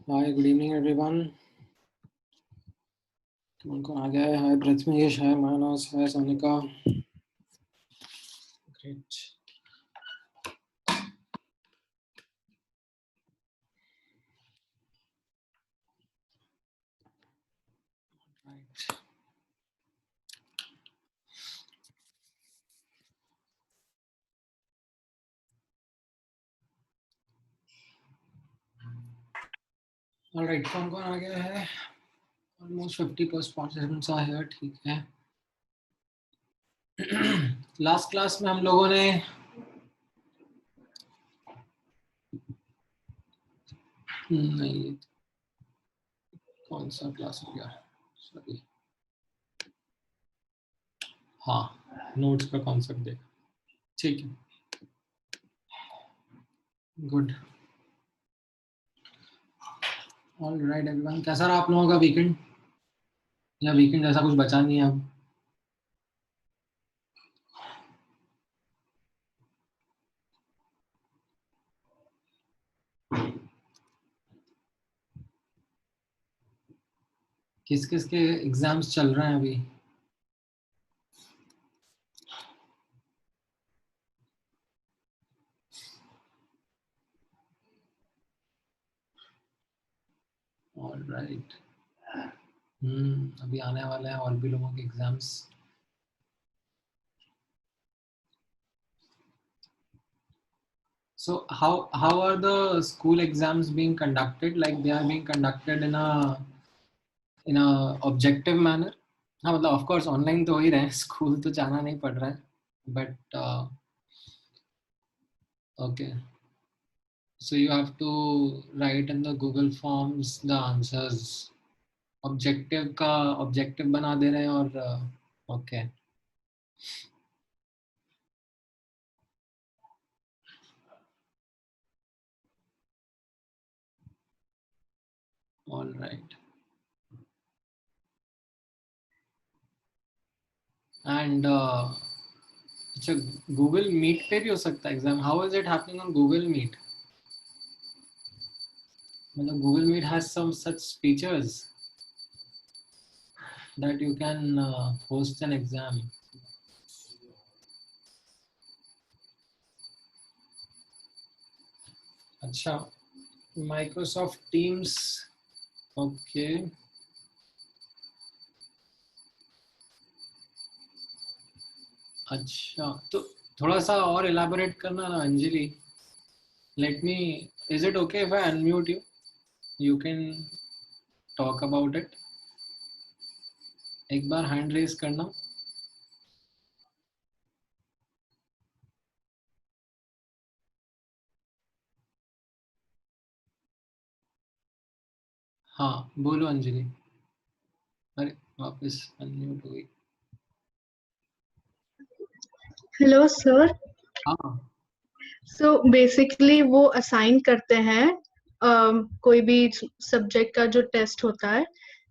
Hi, good evening, everyone. कौन आ गया है? Hi, Prathamesh. Hi, Manas. Hi, Sonika. Great. Right. All right. कौन आ गया है? Almost 50% participants are here. ठीक है. Last class में हम लोगों ने नहीं, कौन सा क्लास हो गया? Sorry. हाँ, नोट्स का कॉन्सेप्ट देखा. ठीक है. गुड. ऑल राइट एवरीवन, कैसा रहा आप लोगों का वीकेंड? या वीकेंड जैसा कुछ बचा नहीं है अब? किस किस के एग्जाम्स चल रहे हैं अभी? All right. अभी आने वाले हैं और भी लोगों के exams. So how are the school exams being conducted? Like they are being conducted in a objective manner? हाँ, मतलब of course online तो हो ही रहे हैं, school तो जाना नहीं पड़ रहा है. But okay, so you have to write in the Google Forms the answers. Objective बना दे रहे हैं और okay. All right. And अच्छा, Google Meet पे भी हो सकता है exam. How is it happening on Google Meet? मतलब Google Meet has some such features that you can host an exam. अच्छा, Microsoft Teams. Okay. अच्छा, तो थोड़ा सा और elaborate करना ना Anjali. Is it okay if I unmute you? You can talk about it. एक बार hand raise करना. हाँ, बोलो अंजलि. अरे वापस unmute हो गई. Hello sir. हाँ. सो बेसिकली वो असाइन करते हैं कोई भी सब्जेक्ट का जो टेस्ट होता है,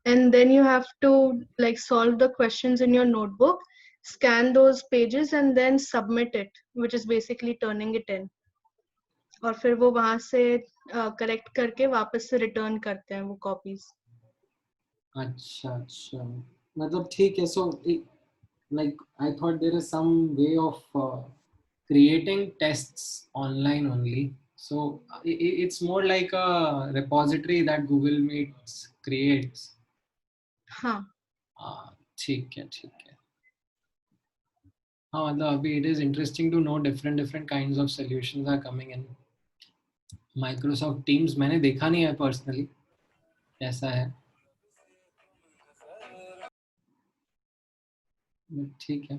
and then you have to like solve the questions in your notebook, scan those pages and then submit it, which is basically turning it in. और फिर वो वहां से करेक्ट करके वापस से रिटर्न करते हैं वो कॉपीज. अच्छा अच्छा, मतलब ठीक है. So like I thought there is some way of creating tests online only. So it's more like a repository that Google Meet creates. हाँ. ठीक है ठीक है. हाँ, मतलब अभी it is interesting to know different kinds of solutions are coming in. Microsoft Teams मैंने देखा नहीं है पर्सनली, कैसा है. ठीक है.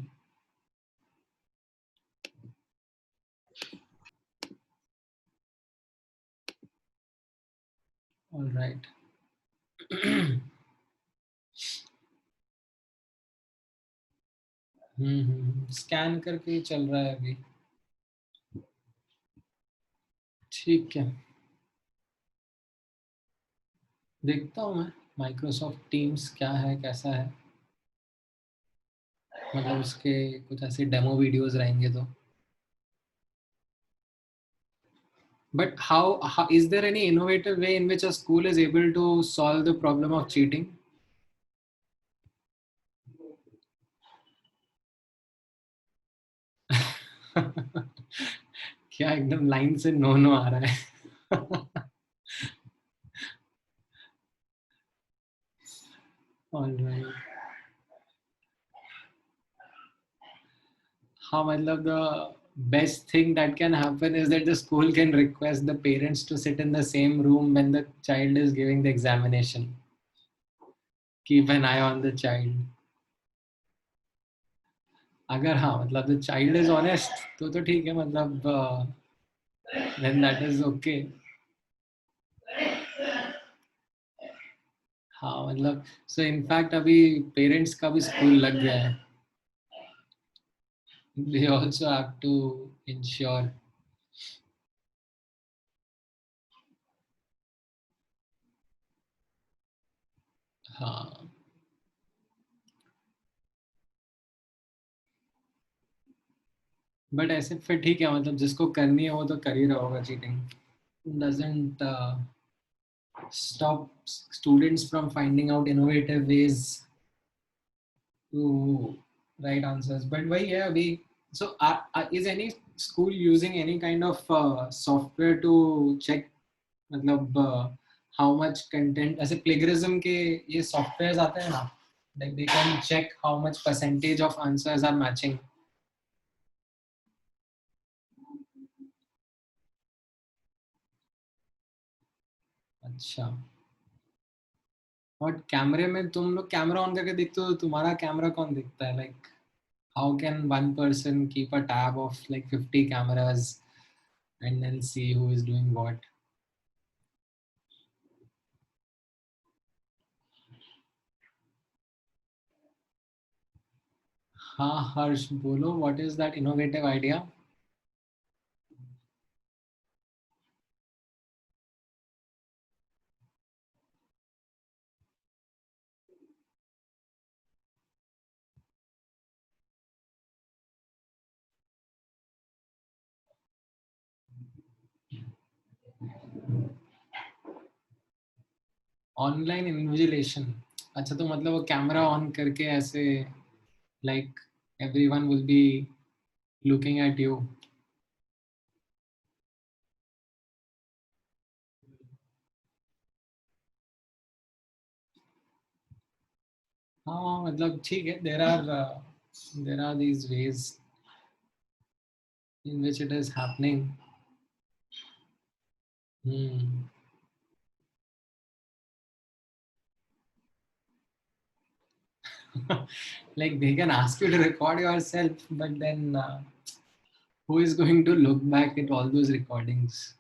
All right. स्कैन करके ही चल रहा है अभी. ठीक है, देखता हूँ मैं माइक्रोसॉफ्ट टीम्स क्या है कैसा है. मतलब उसके कुछ ऐसे डेमो वीडियोस रहेंगे तो. But how is there any innovative way in which a school is able to solve the problem of cheating? क्या एकदम लाइन से नो नो आ रहा है? All right. हाँ मतलब the best thing that can happen is that the school can request the parents to sit in the same room when the child is giving the examination. Keep an eye on the child. अगर हाँ मतलब the child is honest तो ठीक है मतलब then that is okay. हाँ मतलब so in fact अभी parents का भी school लग गया है. They also have to ensure. हाँ बट ऐसे फिर ठीक है मतलब जिसको करनी है वो तो कर ही रहा होगा cheating. Doesn't stop students from finding out innovative ways to write answers. But why yeah, so is any school using any kind of software to check मतलब how much content ऐसे plagiarism के ये softwares आते हैं ना, like they can check how much percentage of answers are matching. अच्छा और कैमरे में तुम लोग कैमरा ऑन करके देखते हो तो तुम्हारा कैमरा कौन देखता है like how can one person keep a tab of like 50 cameras and then see who is doing what? हाँ हर्ष बोलो what is that innovative idea? Online invigilation. अच्छा तो मतलब वो कैमरा ऑन करके ऐसे like everyone will be looking at you. हाँ मतलब ठीक है there are these ways in which it is happening. Hmm. Like they can ask you to record yourself but then who is going to look back at all those recordings?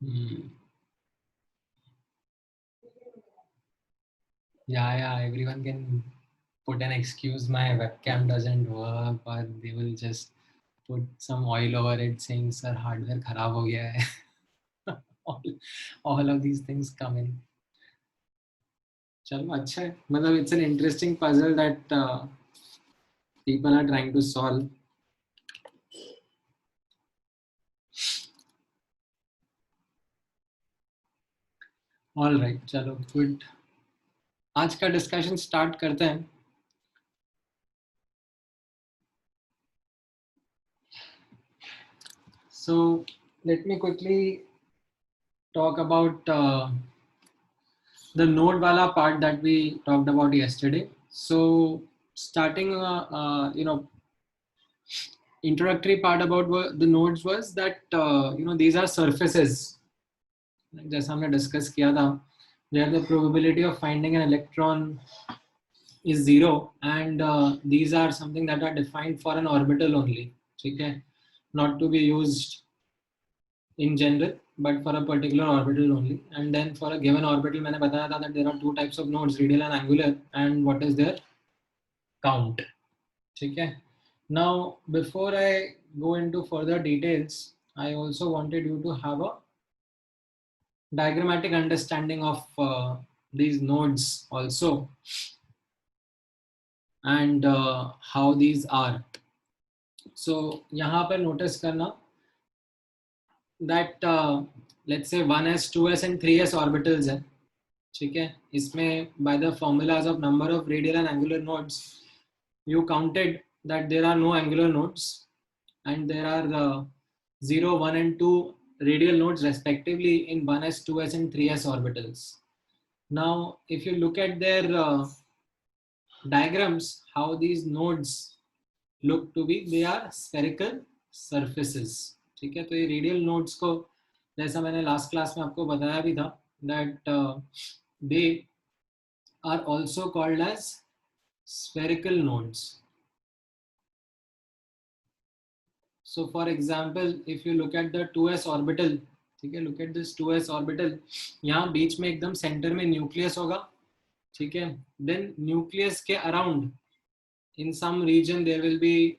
Hmm. Yeah, everyone can put an excuse my webcam doesn't work or they will just put some oil over it saying sir hardware kharab ho gaya hai. all, all of these things come in. चलो अच्छा है मतलब it's an interesting puzzle that people are trying to solve. All right चलो good. आज का discussion start करते हैं. So let me quickly talk about the node wala part that we talked about yesterday. So starting, introductory part about the nodes was that these are surfaces. Like जैसा हमने discuss किया था, where the probability of finding an electron is zero, and these are something that are defined for an orbital only. ठीक है, not to be used in general but for a particular orbital only. And then for a given orbital मैंने बताया था that there are two types of nodes, radial and angular, and what is their count. ठीक है. Now before I go into further details, I also wanted you to have a diagrammatic understanding of these nodes also, and how these are. सो यहाँ पर notice करना that let's say 1s 2s and 3s orbitals है, ठीक है। इसमें by the formulas of number of radial and angular nodes you counted that there are no angular nodes and there are 0, 1 and 2 radial nodes respectively in 1s, 2s and 3s orbitals. Now if you look at their diagrams, how these nodes look to be, they are spherical surfaces, ठीक है। तो ये radial nodes को, जैसा मैंने last class में आपको बताया भी था, that they are also called as spherical nodes. So for example, if you look at the 2s orbital, ठीक है, look at this 2s orbital, यहाँ बीच में एकदम सेंटर में न्यूक्लियस होगा, ठीक है। देन न्यूक्लियस के around in some region there will be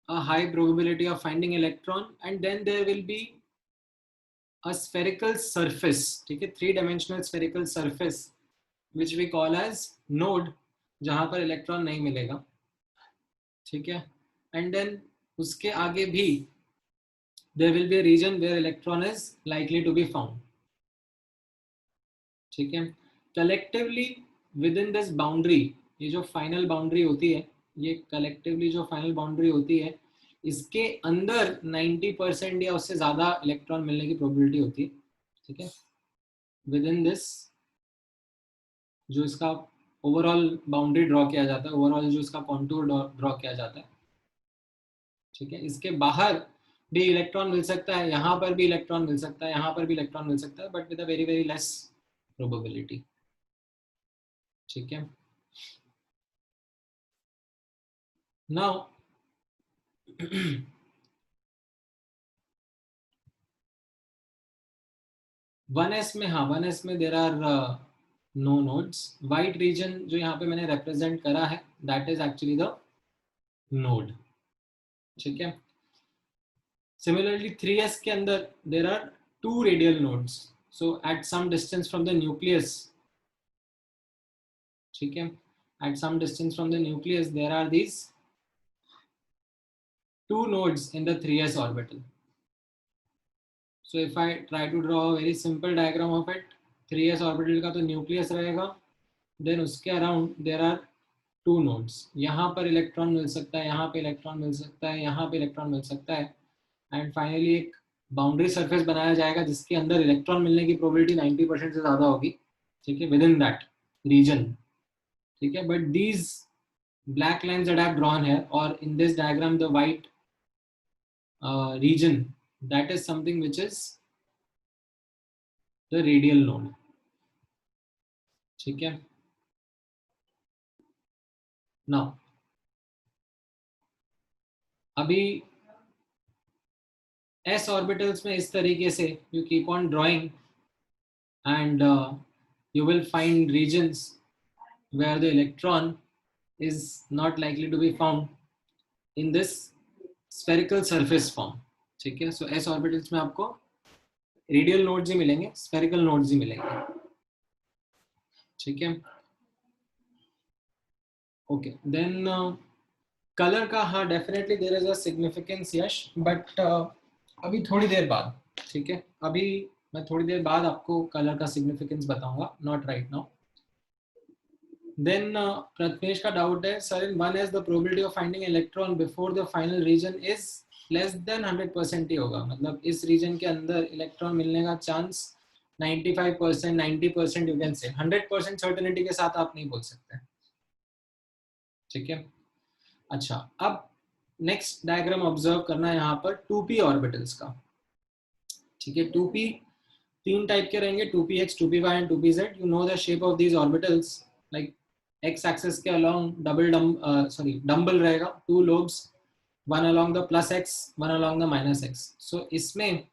a high probability of finding electron and then there will be a spherical surface, ठीक है, 3-dimensional spherical surface which we call as node, जहाँ पर electron नहीं मिलेगा, ठीक है। And then उसके आगे भी there will be a region where electron is likely to be found, ठीक है। Collectively with in this boundary, ये जो फाइनल बाउंड्री होती है, ये कलेक्टिवली जो फाइनल बाउंड्री होती है, इसके अंदर 90% या उससे ज्यादा इलेक्ट्रॉन मिलने की प्रोबेबिलिटी होती है, ठीक है। विद इन दिस जो इसका ओवरऑल बाउंड्री ड्रॉ किया जाता है, ओवरऑल जो इसका कॉन्टूर ड्रॉ किया जाता है, ठीक है। इसके बाहर भी इलेक्ट्रॉन मिल सकता है, यहाँ पर भी इलेक्ट्रॉन मिल सकता है, यहाँ पर भी इलेक्ट्रॉन मिल सकता है, but with a very very less probability, ठीक है। नाउ 1s में, हाँ 1s में there are no nodes. White region जो यहाँ पे मैंने रिप्रेजेंट करा है, that is actually the node, ठीक है। सिमिलरली 3s के अंदर there are 2 radial nodes, so at some distance from the nucleus, ठीक है, at some distance from the nucleus there are these 2 nodes in the 3s orbital. So if I try to draw a very simple diagram of it, 3s orbital का तो nucleus रहेगा, then उसके around there are 2 nodes, यहाँ पर electron मिल सकता है, यहाँ पे इलेक्ट्रॉन मिल सकता है, यहाँ पे इलेक्ट्रॉन मिल सकता है, एंड फाइनली एक बाउंड्री सरफेस बनाया जाएगा जिसके अंदर इलेक्ट्रॉन मिलने की प्रोबेबिलिटी 90% से ज़्यादा होगी, ठीक है, विद इन दैट रीजन, ठीक है। But these black lines that I have drawn here, or in this diagram the white region, that is something which is the radial node, ठीक है। now अभी s orbitals में इस तरीके से you keep on drawing and you will find regions where the electron is not likely to be found in this spherical surface form, ठीक है। so s orbitals में आपको रेडियल नोड्स ही मिलेंगे, स्फेरिकल नोड्स ही मिलेंगे, ठीक है। ओके, देन कलर का, हाँ definitely there is a significance Yash, but अभी थोड़ी देर बाद, ठीक है, अभी मैं थोड़ी देर बाद आपको कलर का सिग्निफिकेंस बताऊंगा, not right now. Then Prathamesh का डाउट है, sir in 1s the probability of finding electron before the final region is less than 100% ही होगा, मतलब इस रीजन के अंदर इलेक्ट्रॉन मिलने का चांस 95%, 90% यू कैन से, 100% सर्टेनिटी के साथ आप नहीं बोल सकते, ठीक है। अच्छा, अब नेक्स्ट डायग्राम ऑब्जर्व करना है यहाँ पर 2p ऑर्बिटल्स का, ठीक है। 2p 3 टाइप के रहेंगे, 2px, 2py and 2pz। You know the shape of these orbitals, like x axis के अलोंग डम्बल रहेगा, 2 lobes, one along the plus x, one along the minus x। So इसमें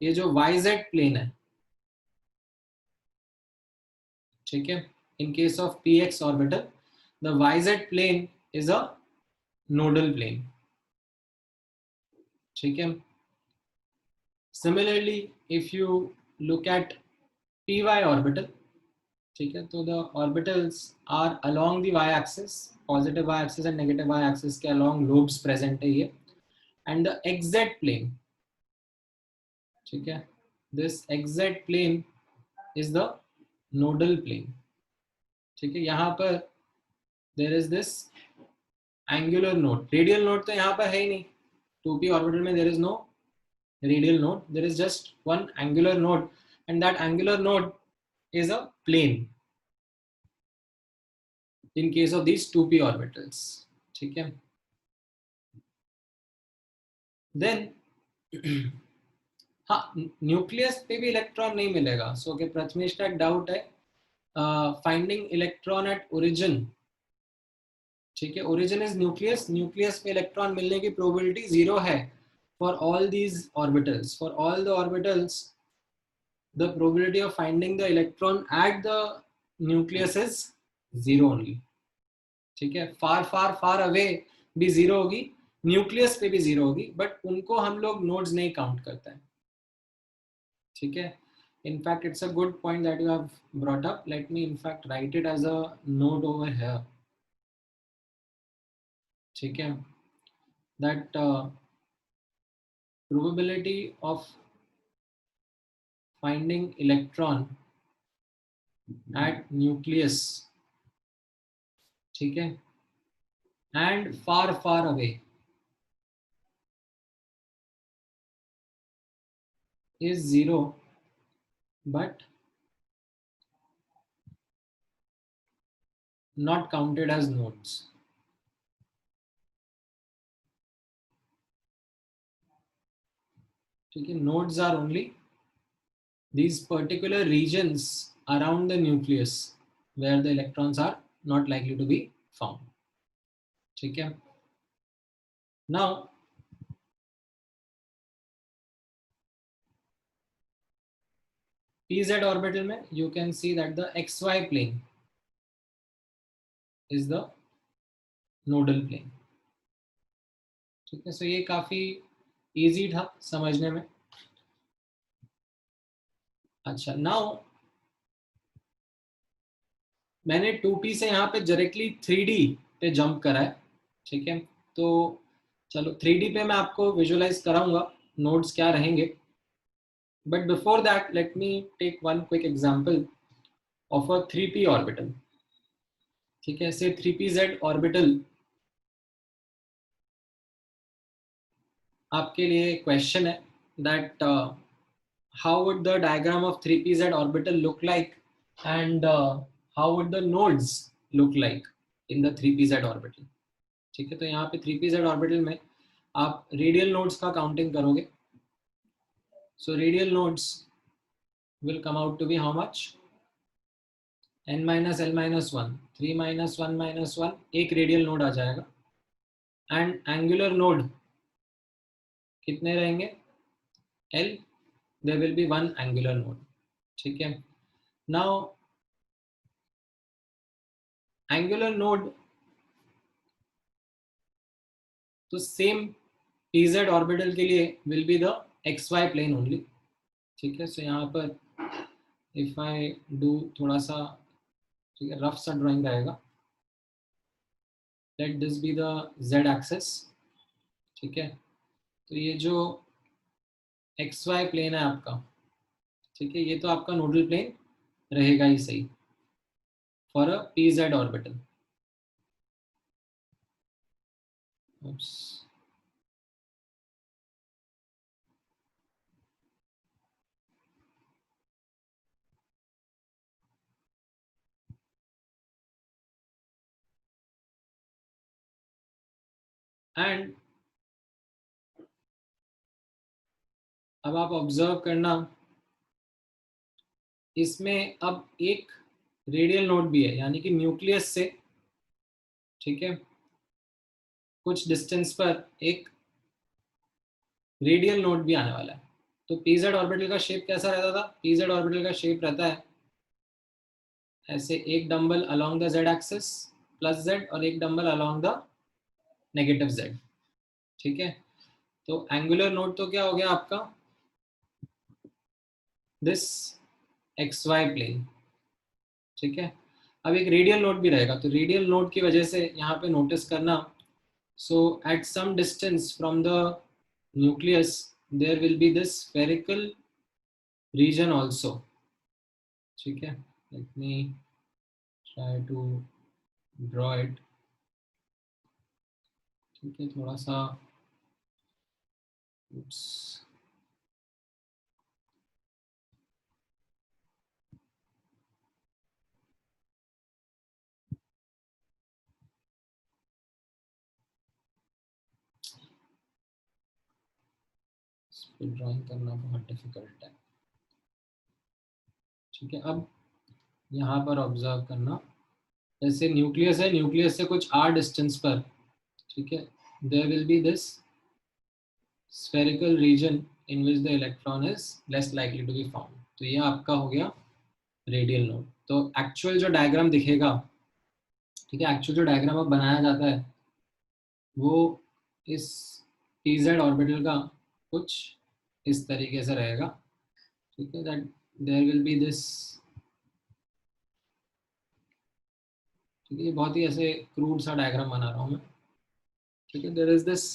ये जो yz प्लेन है, ठीक है, in case of px orbital the yz plane is a nodal plane, ठीक है। Similarly, if you look at py orbital, ठीक है, तो the orbitals are along the Y axis, positive Y axis and negative Y axis के along lobes present है ये, and the exact plane, ठीक है, this exact plane is the nodal plane, ठीक है। यहाँ पर there is this angular node, radial node तो यहाँ पर है ही नहीं, 2p ऑर्बिटल में there is no radial node, there is just one angular node, and that angular node is a plane in case of these 2p orbitals, ठीक है। then हाँ, न्यूक्लियस पे भी इलेक्ट्रॉन नहीं मिलेगा, सो कि प्रथमेश का एक डाउट है फाइंडिंग इलेक्ट्रॉन एट ओरिजिन, ठीक है, ओरिजिन इज न्यूक्लियस, न्यूक्लियस पे इलेक्ट्रॉन मिलने की प्रोबेबिलिटी 0 है for all these orbitals, for all the orbitals the probability of finding the electron at the nucleus is 0 only, ठीक है। फार फार फार अवे भी 0 होगी, न्यूक्लियस पे भी 0 होगी, बट उनको हम लोग नोड्स नहीं काउंट करते हैं, ठीक है। in fact it's a good point that you have brought up, let me in fact write it as a note over here, ठीक है, that probability of finding electron at nucleus, ठीक है, and far far away is 0 but not counted as nodes, ठीक है। nodes are only these particular regions around the nucleus where the electrons are not likely to be found, ठीक है। now pz orbital में you can see that the xy plane is the nodal plane, ठीक है। सो ये काफी easy था समझने में। अच्छा, नाउ मैंने 2p से यहाँ पे डायरेक्टली 3d पे जंप करा है, ठीक है। तो चलो 3d पे मैं आपको विजुअलाइज कराऊंगा नोड्स क्या रहेंगे, but before that let me take one quick example of a 3p orbital, ठीक है। से 3pz orbital, आपके लिए क्वेश्चन है that how would the diagram of 3pz orbital look like and how would the nodes look like in the 3pz orbital, ठीक है। तो यहाँ पे 3pz orbital में आप रेडियल नोड्स का काउंटिंग करोगे, so radial nodes will come out to be how much, n minus l minus 1, 3 minus 1 minus 1, एक रेडियल नोड आ जाएगा, एंड एंगुलर नोड कितने रहेंगे, l, there will be one angular node, ठीक है। now angular node तो same pz orbital के लिए will be the xy plane only, ठीक है। सो यहाँ पर इफ आई डू थोड़ा सा, ठीक है, रफ सा ड्राइंग रहेगा, let this be the z axis, ठीक है। तो ये जो xy प्लेन है आपका, ठीक है, ये तो आपका नोडल प्लेन रहेगा ही सही for a pz orbital. And अब आप ऑब्जर्व करना, इसमें अब एक रेडियल नोड भी है, यानी कि न्यूक्लियस से, ठीक है, कुछ डिस्टेंस पर एक रेडियल नोड भी आने वाला है। तो pz ऑर्बिटल का शेप कैसा रहता था, pz ऑर्बिटल का शेप रहता है ऐसे, एक dumbbell along the z axis plus z और एक dumbbell along the negative z, ठीक है। तो एंगुलर नोड तो क्या हो गया आपका, दिस xy प्लेन, ठीक है। अब एक रेडियल नोड भी रहेगा, तो रेडियल नोड की वजह से यहाँ पे नोटिस करना, so at some distance from the nucleus there will be this spherical region also. ठीक है, let me try to draw it. ठीक है, थोड़ा सा oops, इस पे ड्राइंग करना बहुत डिफिकल्ट है। ठीक है, अब यहाँ पर ऑब्जर्व करना, जैसे न्यूक्लियस है, न्यूक्लियस से कुछ r डिस्टेंस पर, ठीक है, there will be this spherical region in which the electron is less likely to be found। तो ये आपका हो गया रेडियल नोड। तो एक्चुअल जो डायग्राम दिखेगा, ठीक है, एक्चुअल जो डायग्राम अब बनाया जाता है वो इस pz ऑर्बिटल का कुछ इस तरीके से रहेगा। ठीक है, that there will be this, ठीक है, बहुत ही ऐसे क्रूड सा डायग्राम बना रहा हूँ मैं। ठीक है, there is this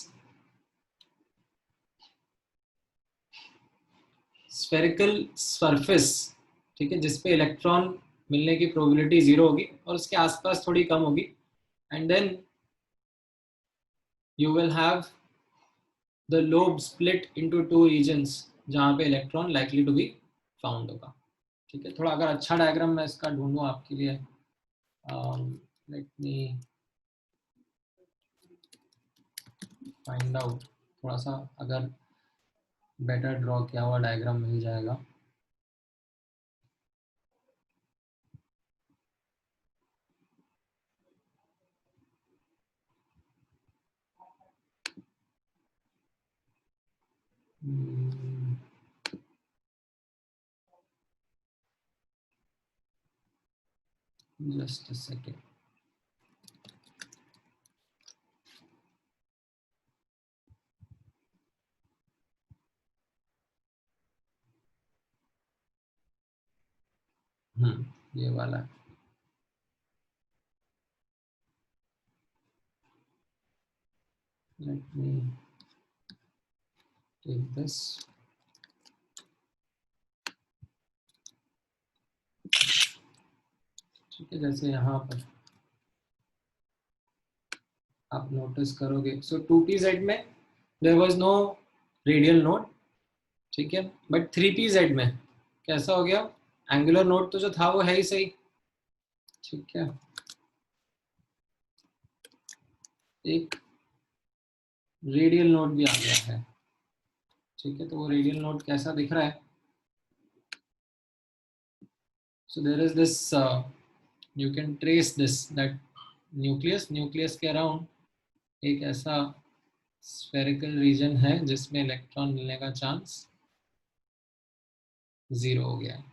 spherical surface, ठीक है, जिसपे इलेक्ट्रॉन मिलने की प्रोबेबिलिटी 0 होगी और उसके आसपास थोड़ी कम होगी, and then you will have the lobe split into two regions जहाँ पे electron likely to be found होगा। ठीक है, थोड़ा अगर अच्छा डायग्राम मैं इसका ढूंढूं आपके लिए, लेट मी फाइंड आउट, थोड़ा सा अगर बेटर ड्रॉ किया हुआ डायग्राम मिल जाएगा। Just a second. ये वाला है। Let me take this. ठीक है, जैसे यहाँ पर आप नोटिस करोगे, सो 2pz में there was no radial node, ठीक है, बट 3pz में कैसा हो गया, एंगुलर नोड तो जो था वो है ही सही। ठीक है, एक रेडियल नोड भी आ गया है। ठीक है, तो वो रेडियल नोड कैसा दिख रहा है, so there is this, you can trace this that nucleus के अराउंड एक ऐसा स्फेरिकल रीजन है जिसमें इलेक्ट्रॉन मिलने का चांस 0 हो गया है।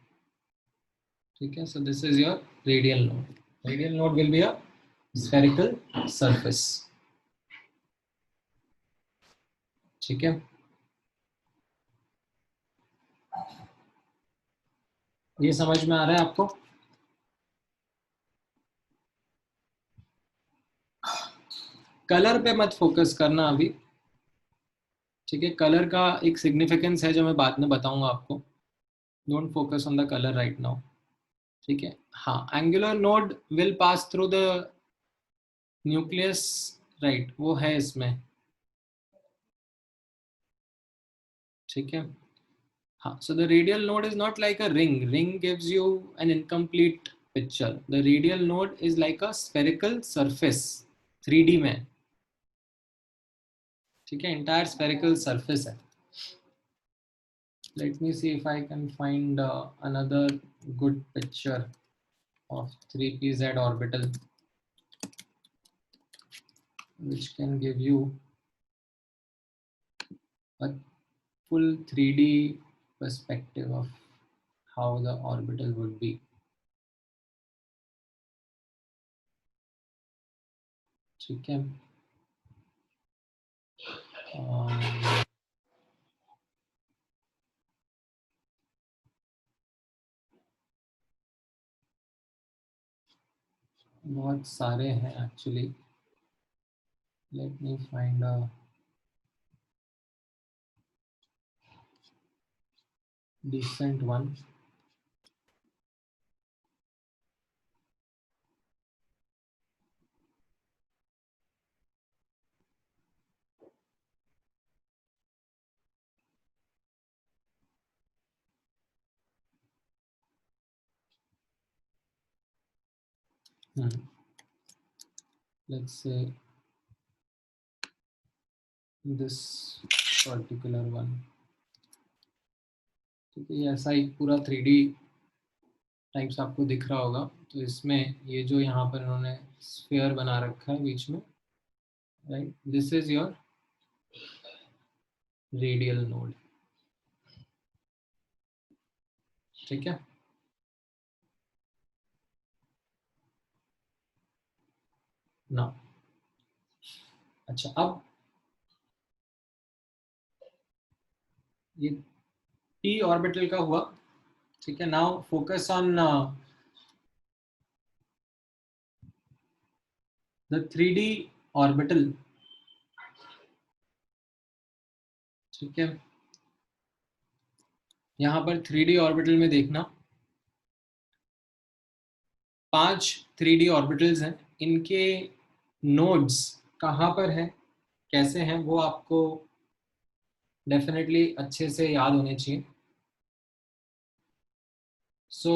ठीक है, so this is your radial node. Radial node will be a spherical surface। ठीक है, ये समझ में आ रहा है आपको? कलर पे मत फोकस करना अभी। ठीक है, कलर का एक सिग्निफिकेंस है जो मैं बाद में बताऊंगा आपको। Don't focus on the colour right now. ठीक है, हाँ, angular node will pass through the nucleus, right, वो है इसमें। ठीक है, हाँ, so the radial node is not like a ring. Ring gives you an incomplete picture. The radial node is like a spherical surface 3D में। ठीक है, entire spherical surface है। Let me see if I can find another good picture of 3pz orbital which can give you a full 3D perspective of how the orbital would be। ठीक है, बहुत सारे हैं actually. Let me find a decent one. Let's say this particular one. ठीक है, ये ऐसा ही पूरा 3D टाइप्स आपको दिख रहा होगा. तो इसमें ये जो यहाँ पर इन्होंने स्फीयर बना रखा है बीच में, right, this is your radial node. ठीक है. ना, अच्छा, अब ये p ऑर्बिटल का हुआ. ठीक है. Now focus on the 3D orbital. ठीक है. यहाँ पर 3D ऑर्बिटल में देखना 5 3D ऑर्बिटल्स हैं. इनके नोड्स कहाँ पर है, कैसे हैं, वो आपको डेफिनेटली अच्छे से याद होने चाहिए. So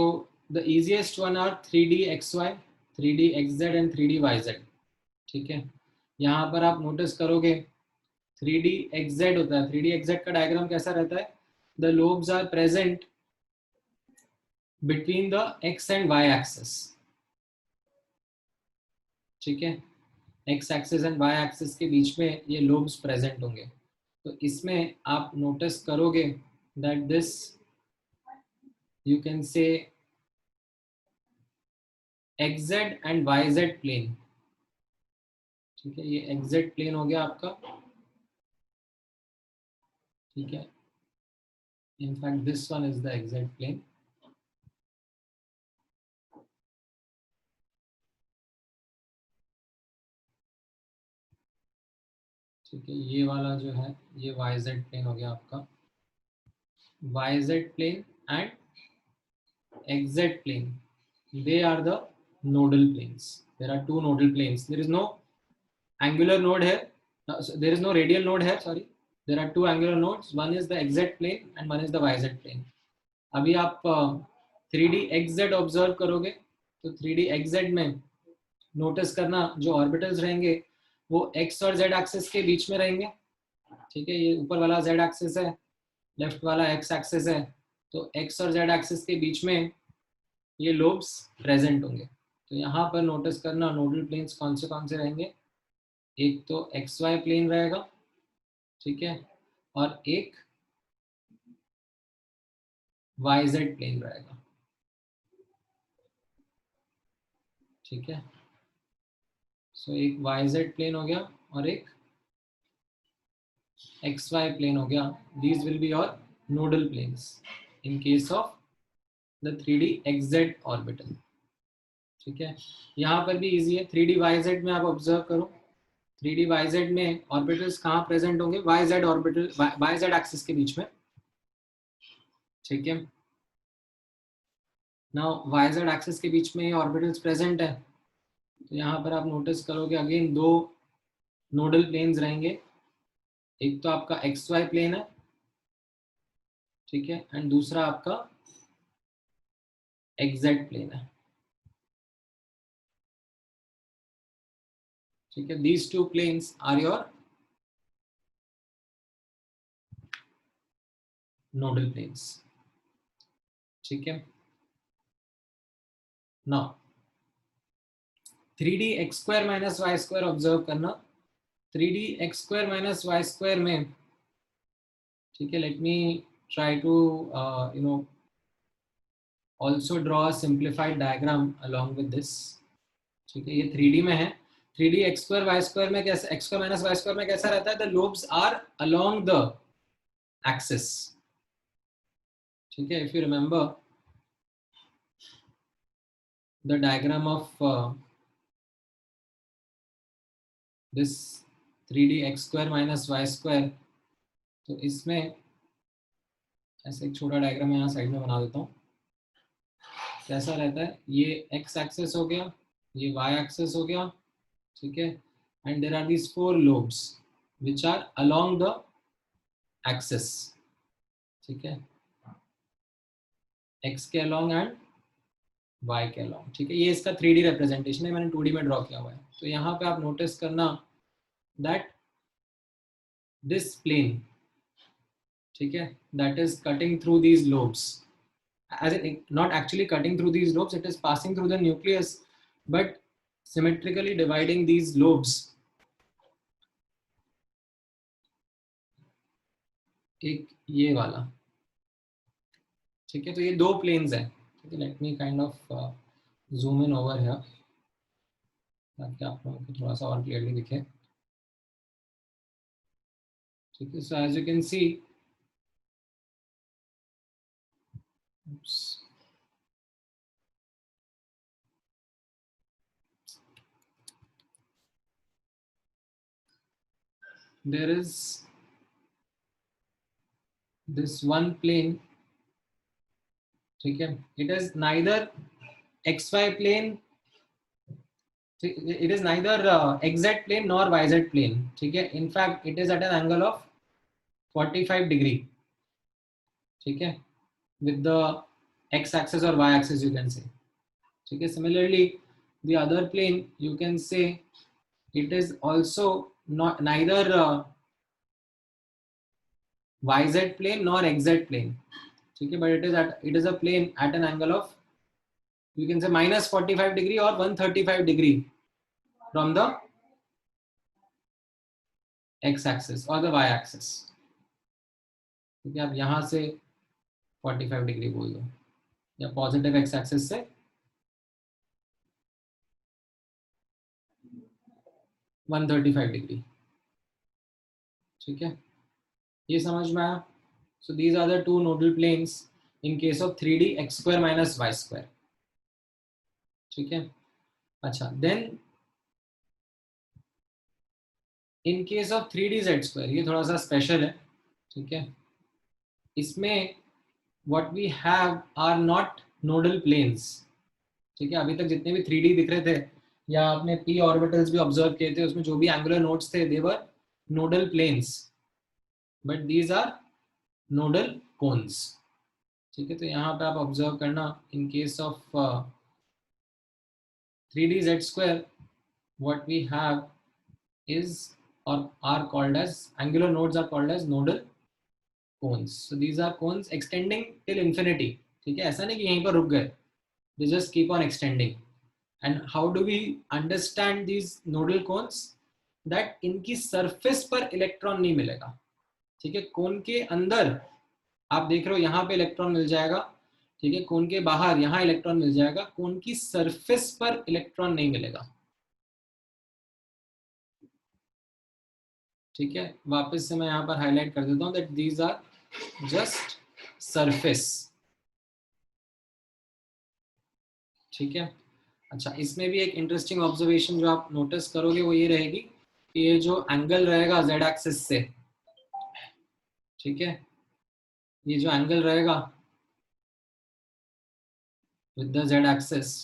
the easiest one are 3D XY, 3D XZ and 3D YZ. ठीक है. यहाँ पर आप नोटिस करोगे 3D XZ होता है. 3D XZ का डायग्राम कैसा रहता है? The lobes are present between the X and Y axis. ठीक है. X axis and Y axis के बीच में ये लोब्स प्रेजेंट होंगे. तो इसमें आप नोटिस करोगे that this you can say XZ and YZ plane. ठीक है. ये XZ प्लेन हो गया आपका. ठीक है. In fact this one is the XZ plane. ठीक है. ये वाला जो है ये YZ प्लेन हो गया आपका. YZ plane and XZ plane, they are the nodal planes. There are two nodal planes. There is no angular node here. So there is no radial node here. Sorry, there are two angular nodes. One is the XZ plane and one is the YZ plane. अभी आप 3D XZ observe करोगे तो 3D XZ में notice करना जो orbitals रहेंगे वो X और Z एक्सिस के बीच में रहेंगे. ठीक है. ये ऊपर वाला Z एक्सिस है, लेफ्ट वाला X एक्सिस है. तो X और Z एक्सिस के बीच में ये लोब्स प्रेजेंट होंगे. तो यहाँ पर नोटिस करना नोडल प्लेन्स कौन से रहेंगे. एक तो XY प्लेन रहेगा. ठीक है. और एक YZ प्लेन रहेगा. ठीक है. सो एक YZ प्लेन हो गया और एक XY प्लेन हो गया. These will be your nodal planes in case of the 3D XZ orbital. ठीक है. यहाँ पर भी इजी है. 3D YZ में आप ऑब्जर्व करो. 3D YZ में ऑर्बिटल्स कहाँ प्रेजेंट होंगे? YZ ऑर्बिटल, YZ एक्सिस के बीच में. ठीक है. नाउ YZ एक्सिस के बीच में ये ऑर्बिटल्स प्रेजेंट है. तो यहाँ पर आप नोटिस करोगे अगेन दो नोडल प्लेन्स रहेंगे. एक तो आपका XY प्लेन है. ठीक है. एंड दूसरा आपका XZ प्लेन है. ठीक है. These two planes are your nodal planes. ठीक है. Now 3D x square minus Y square observe करना. 3D x square minus Y square में, ठीक है, let me try to also draw a simplified diagram along with this. ठीक है. ये 3D में है. 3D x square Y square में कैसा, x square minus Y square में कैसा रहता है? The lobes are along the axis. ठीक है. If you remember the diagram of this 3D x square minus Y square, तो इसमें ऐसे एक छोटा डायग्राम यहाँ साइड में बना देता हूँ। कैसा रहता है, ये x एक्सेस हो गया, ये y एक्सेस हो गया, ठीक है, and there are these 4 lobes which are along the axis, ठीक है, x के along एंड y के along, ठीक है। ये इसका 3D रिप्रेजेंटेशन है, मैंने 2D में ड्रॉ किया हुआ है। तो यहाँ पे आप नोटिस करना दैट दिस प्लेन, ठीक है, that is cutting through these lobes, as in not actually cutting through these lobes, it is passing through the nucleus but symmetrically dividing these lobes, एक ये वाला, ठीक है। तो ये 2 प्लेन्स हैं, ठीक है। Let me kind of zoom in over here ताकि आप लोगों को थोड़ा सा और क्लियरली दिखे, ठीक है। So as you can see, there is this one plane, ठीक है, it is neither xy plane, it is neither xz plane nor yz plane, ठीक है। in fact it is at an angle of 45 degree, ठीक है, with the x axis or y axis you can say, ठीक है। similarly the other plane you can say it is also not neither yz plane nor xz plane, ठीक है, but it is a plane at an angle of, you can say, minus 45 degree or 135 degree from the x axis or the y axis, ठीक है। आप यहाँ से 45 degree बोल दो या पॉजिटिव x एक्सिस से 135 डिग्री, ठीक है। ये समझ में आया। So these are the 2 nodal planes in case of 3D x square minus Y square, ठीक है। अच्छा, then in case of 3D z square, ये थोड़ा सा स्पेशल है, ठीक है। इसमें what we have are not nodal planes, ठीक है। अभी तक जितने भी 3D दिख रहे थे या आपने p ऑर्बिटल्स भी ऑब्जर्व किए थे, उसमें जो भी एंगुलर नोड्स थे they were nodal planes, but these are nodal cones, ठीक है। तो यहाँ पे आप ऑब्जर्व करना, in case of 3D z square what we have is or are called as angular nodes are called as nodal cones. So these are cones extending till infinity, ठीक है। ऐसा नहीं कि यहीं पर रुक गए, they just keep on extending. And how do we understand these nodal cones? That इनकी सरफेस पर इलेक्ट्रॉन नहीं मिलेगा, ठीक है। कोन के अंदर आप देख रहे हो यहाँ पे इलेक्ट्रॉन मिल जाएगा, ठीक है। कोन के बाहर यहाँ इलेक्ट्रॉन मिल जाएगा, कोन की सरफेस पर इलेक्ट्रॉन नहीं मिलेगा, ठीक है। वापस से मैं यहाँ पर हाईलाइट कर देता हूँ that these are just surface, ठीक है। अच्छा, इसमें भी एक इंटरेस्टिंग ऑब्जर्वेशन जो आप नोटिस करोगे वो ये रहेगी कि ये जो एंगल रहेगा जेड एक्सिस से, ठीक है, ये जो एंगल रहेगा विद द जेड एक्सिस,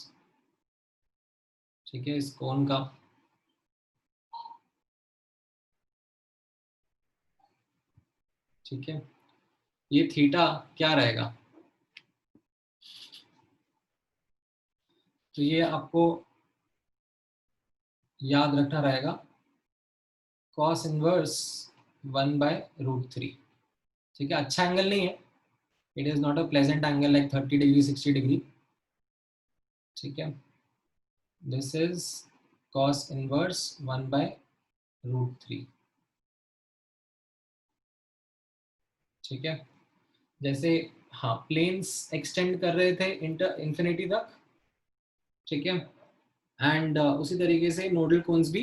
ठीक है, इस कोन का, ठीक है, ये थीटा क्या रहेगा, तो ये आपको याद रखना रहेगा cos इनवर्स 1/√3, ठीक है। अच्छा एंगल नहीं है, it is not a pleasant angle like 30 degree 60 degree, ठीक है। दिस इज cos इनवर्स 1/√3, ठीक है। जैसे हाँ, प्लेन्स एक्सटेंड कर रहे थे इंफिनिटी तक, ठीक है, एंड उसी तरीके से नोडल कोन्स भी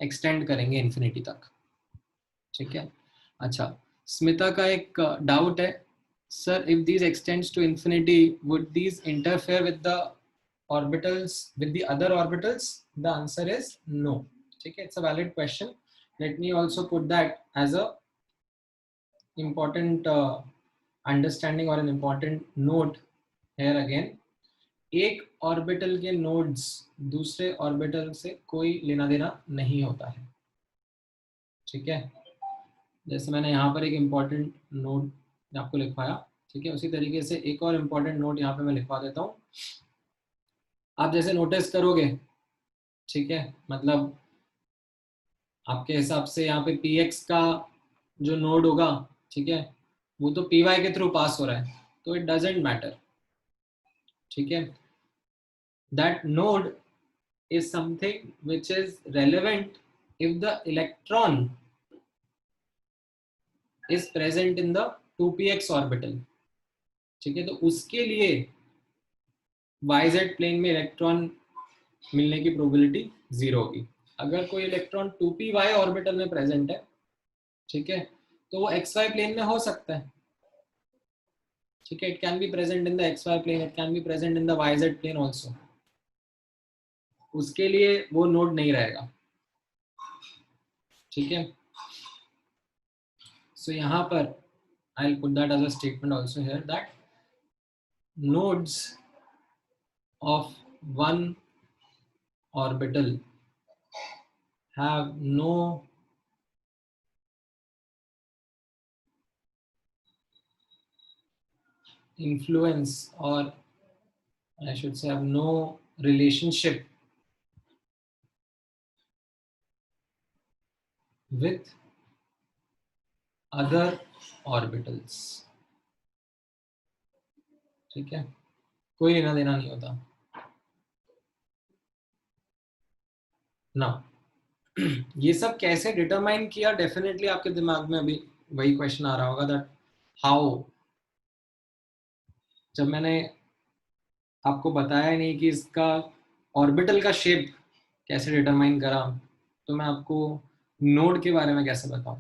एक्सटेंड करेंगे इंफिनिटी तक, ठीक है। अच्छा, स्मिता का एक डाउट है, sir if these extends to infinity would these interfere with the orbitals, with the other orbitals? The answer is no, ठीक है, it's a valid question. Let me also put that as a important understanding और an important note here again. एक orbital के nodes दूसरे orbital से कोई लेना देना नहीं होता है. ठीक है, जैसे मैंने यहाँ पर एक इम्पॉर्टेंट नोट आपको लिखवाया. ठीक है, उसी तरीके से एक और इम्पॉर्टेंट नोट यहाँ पे मैं लिखवा देता हूँ. आप जैसे नोटिस करोगे, ठीक है, मतलब आपके हिसाब से यहाँ पे पी एक्स का जो नोड होगा, ठीक है, वो तो पी वाई के थ्रू पास हो रहा है, तो इट डजेंट मैटर. ठीक है, that node is something which is relevant if the electron is present in the 2px orbital. ठीक है, तो उसके लिए yz प्लेन में इलेक्ट्रॉन मिलने की प्रोबेबिलिटी 0 होगी. अगर कोई इलेक्ट्रॉन 2py ऑर्बिटल में प्रेजेंट है, ठीक है, तो वो xy प्लेन में हो सकता है. ठीक है, it can be present in the xy plane, it can be present in the yz plane also. उसके लिए वो नोड नहीं रहेगा. ठीक है, सो यहाँ पर I'll put that as a statement also here, that nodes of one orbital have no influence, or I should say have no relationship with other orbitals. ठीक है, कोई लेना देना नहीं होता ना. ये सब कैसे डिटरमाइन किया, डेफिनेटली आपके दिमाग में अभी वही क्वेश्चन आ रहा होगा, दैट हाउ. जब मैंने आपको बताया नहीं कि इसका ऑर्बिटल का शेप कैसे डिटरमाइन करा, तो मैं आपको नोड के बारे में कैसे बताऊं.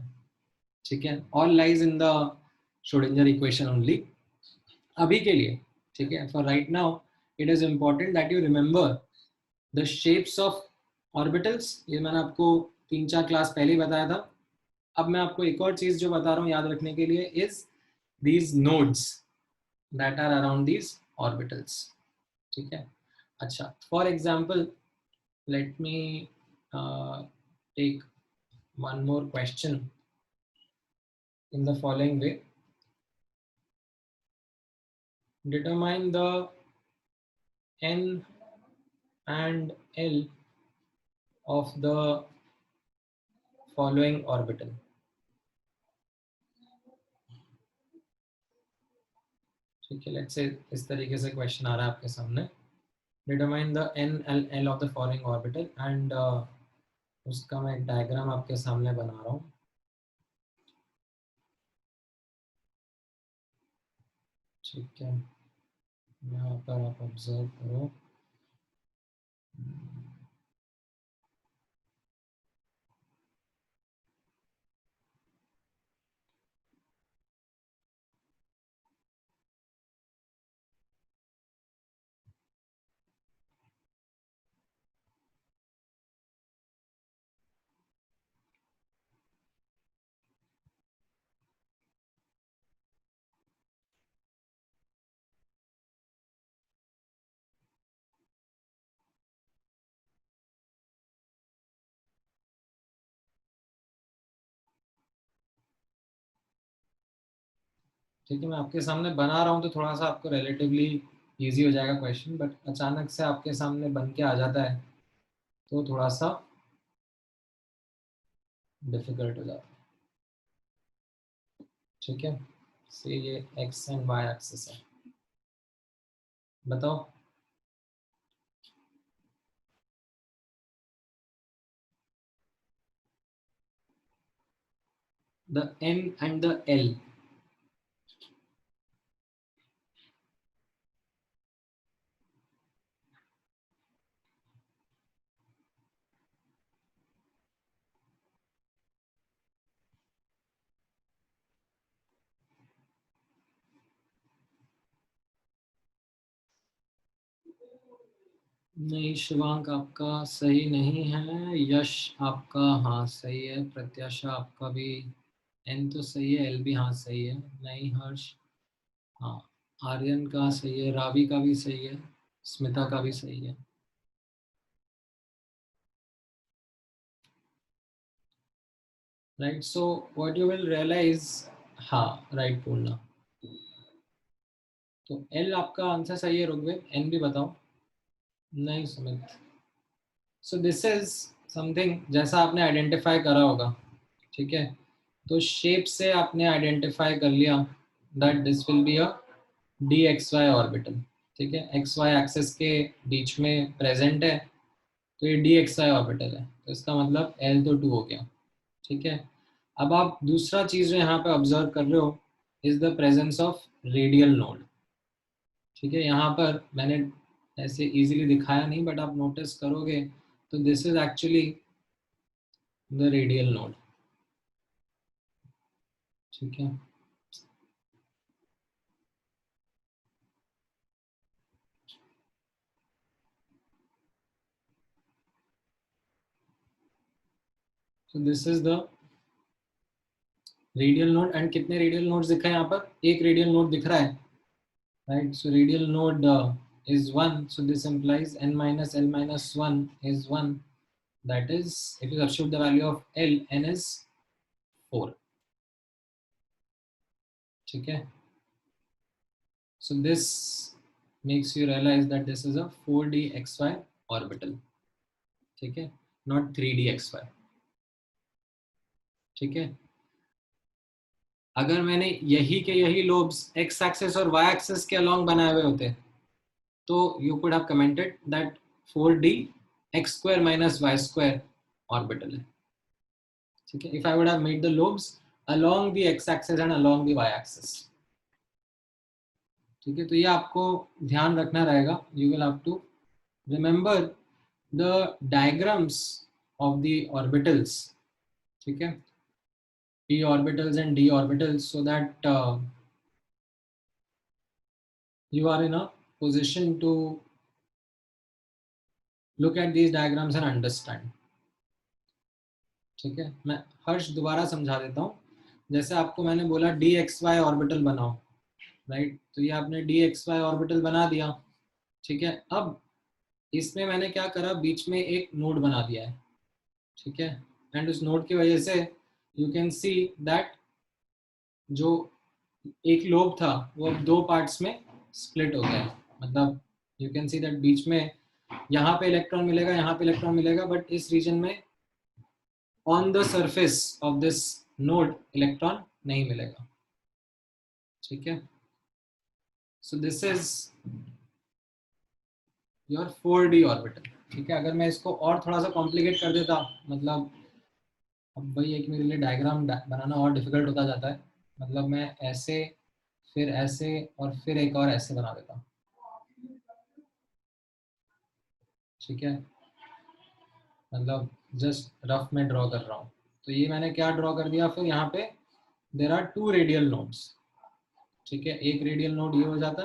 ठीक है, all lies in the Schrodinger equation only अभी के लिए. ठीक है, for right now it is important that you remember the shapes of orbitals. ये मैंने आपको 3-4 क्लास पहले ही बताया था. अब मैं आपको एक और चीज जो बता रहा हूँ याद रखने के लिए, is these nodes that are around these orbitals. ठीक है, अच्छा, for example let me take one more question in the following way. Determine the n and l of the following orbital. ठीक है, लेट्स से इस तरीके से question आ रहा है आपके सामने. Determine the n and l of the following orbital, and उसका मैं एक डायग्राम आपके सामने बना रहा हूँ. ठीक है, यहाँ पर आप ऑब्जर्व करो. ठीक है, मैं आपके सामने बना रहा हूँ तो थोड़ा सा आपको रिलेटिवली इजी हो जाएगा क्वेश्चन, बट अचानक से आपके सामने बन के आ जाता है तो थोड़ा सा डिफिकल्ट हो जाता है. ठीक है, से ये एक्स एंड वाई एक्सिस है. बताओ, the N and the L. नहीं शिवांक आपका सही नहीं है, यश आपका हाँ सही है, प्रत्याशा आपका भी एन तो सही है, एल भी हाँ सही है, नहीं हर्ष हाँ, आर्यन का सही है, रावी का भी सही है, स्मिता का भी सही है। Right, so what you will realise, हाँ राइट पूर्णा, तो एल आपका आंसर सही है ऋग्वेद, एन भी बताओ। नहीं सुमित, सो दिस इज समथिंग जैसा आपने आइडेंटिफाई करा होगा, ठीक है, तो शेप से आपने आइडेंटिफाई कर लिया that this will be a D X Y orbital, ठीक है, एक्स वाई एक्सेस के बीच में प्रेजेंट है, तो ये डी एक्स वाई ऑर्बिटल है, तो इसका मतलब एल तो टू हो गया, ठीक है। अब आप दूसरा चीज जो यहाँ पे ऑब्जर्व कर रहे हो is the presence of radial node, ठीक है, यहाँ पर मैंने ऐसे इजीली दिखाया नहीं बट आप नोटिस करोगे तो this is actually the radial node, ठीक है। So this is the radial node and कितने रेडियल नोड्स दिख रहे हैं यहाँ पर, एक रेडियल नोड दिख रहा है, right, so radial node is 1, so this implies n minus l minus 1 is 1, that is if you substitute the value of l, n is 4, ठीक है, so this makes you realize that this is a 4d xy orbital, ठीक है, not 3d xy, ठीक है। अगर मैंने यही के यही लोब्स x एक्सिस और y एक्सिस के अलोंग बनाए हुए होते तो you could have commented that 4d x square minus y square orbital है, ठीक है, if I would have made the lobes along the x axis and along the y axis, ठीक है, तो ये आपको ध्यान रखना रहेगा, you will have to remember the diagrams of the orbitals, ठीक है, p orbitals and d orbitals, so that you are in a position to look at these diagrams and understand, ठीक है। मैं हर्ष दोबारा समझा देता हूँ, जैसे आपको मैंने बोला डी एक्स वाई ऑर्बिटल बनाओ, राइट, तो ये आपने डी एक्स वाई ऑर्बिटल बना दिया, ठीक है। अब इसमें मैंने क्या करा, बीच में एक नोड बना दिया है, ठीक है, एंड उस नोड की वजह से यू कैन सी दैट जो एक लोब था वो अब दो पार्ट्स में स्प्लिट हो गया है, मतलब यू कैन सी दैट बीच में यहाँ पे इलेक्ट्रॉन मिलेगा, यहाँ पे इलेक्ट्रॉन मिलेगा, बट इस रीजन में on the surface of this node electron नहीं मिलेगा, ठीक है। So this is your 4d orbital, ठीक है। अगर मैं इसको और थोड़ा सा कॉम्प्लिकेट कर देता, मतलब अब वही है कि मेरे लिए डायग्राम बनाना और डिफिकल्ट होता जाता है, मतलब मैं ऐसे फिर ऐसे और फिर एक और ऐसे बना देता, ठीक है, मतलब जस्ट रफ में ड्रॉ कर रहा हूँ, तो ये मैंने क्या ड्रॉ कर दिया, फिर यहाँ पे there are two radial nodes, ठीक है, एक रेडियल नोड ये हो जाता,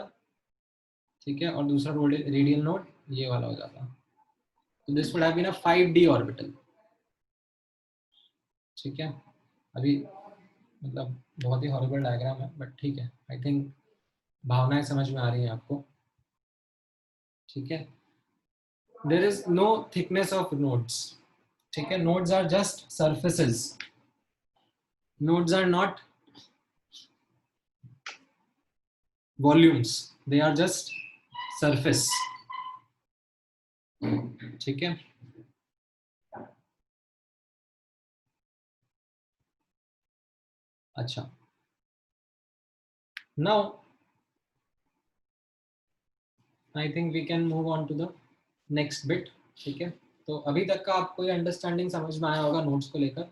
ठीक है, और दूसरा रेडियल नोड ये वाला हो जाता, तो this would have been a 5d orbital, ठीक है। अभी मतलब बहुत ही हॉरिबल डायग्राम है बट ठीक है, आई थिंक भावनाएं समझ में आ रही हैं आपको, ठीक है। There is no thickness of nodes, ठीक है, nodes are just surfaces, nodes are not volumes, they are just surface, ठीक है। अच्छा, now I think we can move on to the next bit, ठीक है। तो अभी तक का आपको ये अंडरस्टैंडिंग समझ में आया होगा नोट्स को लेकर,